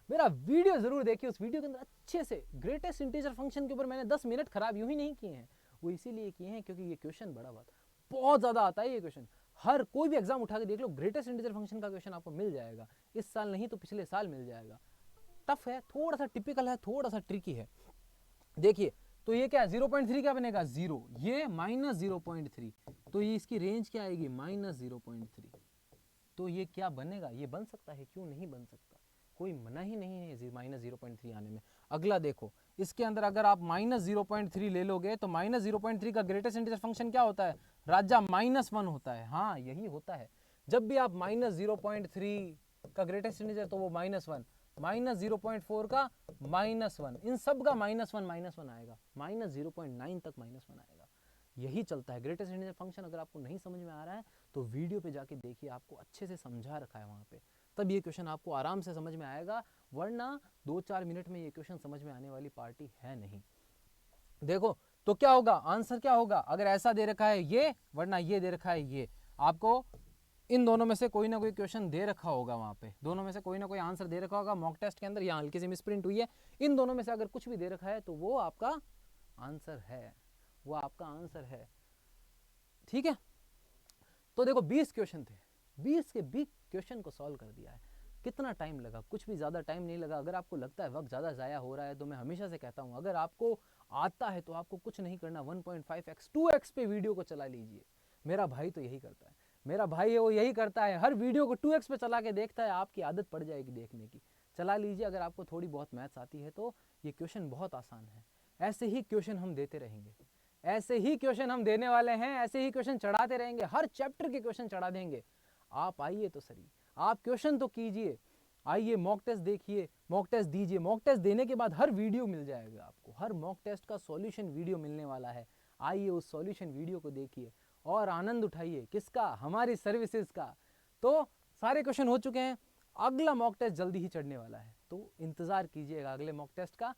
मेरा वीडियो जरूर देखिए। उस वीडियो के अंदर अच्छे से ग्रेटेस्ट इंटीजर फंक्शन के ऊपर मैंने 10 मिनट खराब यूं ही नहीं किए हैं, वो इसीलिए किए हैं क्योंकि ये क्वेश्चन बड़ा बहुत ज़्यादा आता है। ये क्वेश्चन हर कोई भी एग्जाम उठा के देख लो, ग्रेटेस्ट इंटीजर फंक्शन का क्वेश्चन आपको मिल जाएगा, इस साल नहीं तो पिछले साल मिल जाएगा। टफ है, थोड़ा सा टिपिकल है, थोड़ा सा ट्रिकी है। देखिए तो ये क्या है, 0.3 क्या बनेगा? 0, ये -0.3, तो ये इसकी रेंज क्या आएगी? -0.3। तो ये क्या बनेगा? ये बन सकता है, क्यों नहीं बन सकता? कोई मना ही नहीं है -0.3 आने में। अगला देखो, इसके अंदर अगर आप -0.3 ले लोगे तो -0.3 का ग्रेटेस्ट इंटीजर फंक्शन क्या होता है? राजा -1 होता है। हाँ यही होता है, जब भी आप -0.3 का ग्रेटेस्ट इंटीजर तो वो -1, -0.4 का -1, इन सब का -1 आएगा, -0.9 तक -1 आएगा। यही चलता है ग्रेटेस्ट इंटीजर फंक्शन। अगर आपको नहीं समझ में आ रहा है तो वीडियो पे जाके देखिए, आपको अच्छे से समझा रखा है वहाँ पे, तब ये क्वेश्चन आपको आराम से समझ में आएगा, वरना 2-4 मिनट में ये क्वेश्चन समझ में आने वाली पार्टी है नहीं। देखो तो क्या होगा, आंसर क्या होगा? अगर ऐसा दे रखा है ये, वरना ये दे रखा है ये, आपको इन दोनों में से कोई ना कोई क्वेश्चन दे रखा होगा, वहाँ पे दोनों में से कोई ना कोई आंसर दे रखा होगा मॉक टेस्ट के अंदर, यहाँ हल्की सी मिसप्रिंट हुई है, इन दोनों में से अगर कुछ भी दे रखा है तो वो आपका आंसर है, वो आपका आंसर है। ठीक है, तो देखो 20 क्वेश्चन थे, 20 के 20 क्वेश्चन को सॉल्व कर दिया है। कितना टाइम लगा? कुछ भी ज़्यादा टाइम नहीं लगा। अगर आपको लगता है वक्त ज़्यादा ज़ाया हो रहा है तो मैं हमेशा से कहता हूँ, अगर आपको आता है तो आपको कुछ नहीं करना, 1.5x 2x पे वीडियो को चला लीजिए। मेरा भाई तो यही करता है, मेरा भाई है वो यही करता है, हर वीडियो को 2x पे चला के देखता है, आपकी आदत पड़ जाएगी देखने की। चला लीजिए, अगर आपको थोड़ी बहुत मैथ्स आती है तो ये क्वेश्चन बहुत आसान है। ऐसे ही क्वेश्चन हम देते रहेंगे, ऐसे ही क्वेश्चन हम देने वाले हैं, ऐसे ही क्वेश्चन चढ़ाते रहेंगे, हर चैप्टर के क्वेश्चन चढ़ा देंगे। आप आइए तो सही, आप क्वेश्चन तो कीजिए, आइए मॉक टेस्ट देखिए, मॉक टेस्ट दीजिए, मॉक टेस्ट देने के बाद हर वीडियो मिल जाएगा आपको, हर मॉक टेस्ट का सॉल्यूशन वीडियो मिलने वाला है। आइए उस सॉल्यूशन वीडियो को देखिए और आनंद उठाइए, किसका? हमारी सर्विसेज का। तो सारे क्वेश्चन हो चुके हैं, अगला मॉक टेस्ट जल्दी ही चढ़ने वाला है, तो इंतजार कीजिएगा अगले मॉक टेस्ट का।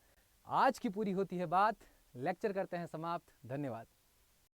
आज की पूरी होती है बात, लेक्चर करते हैं समाप्त। धन्यवाद।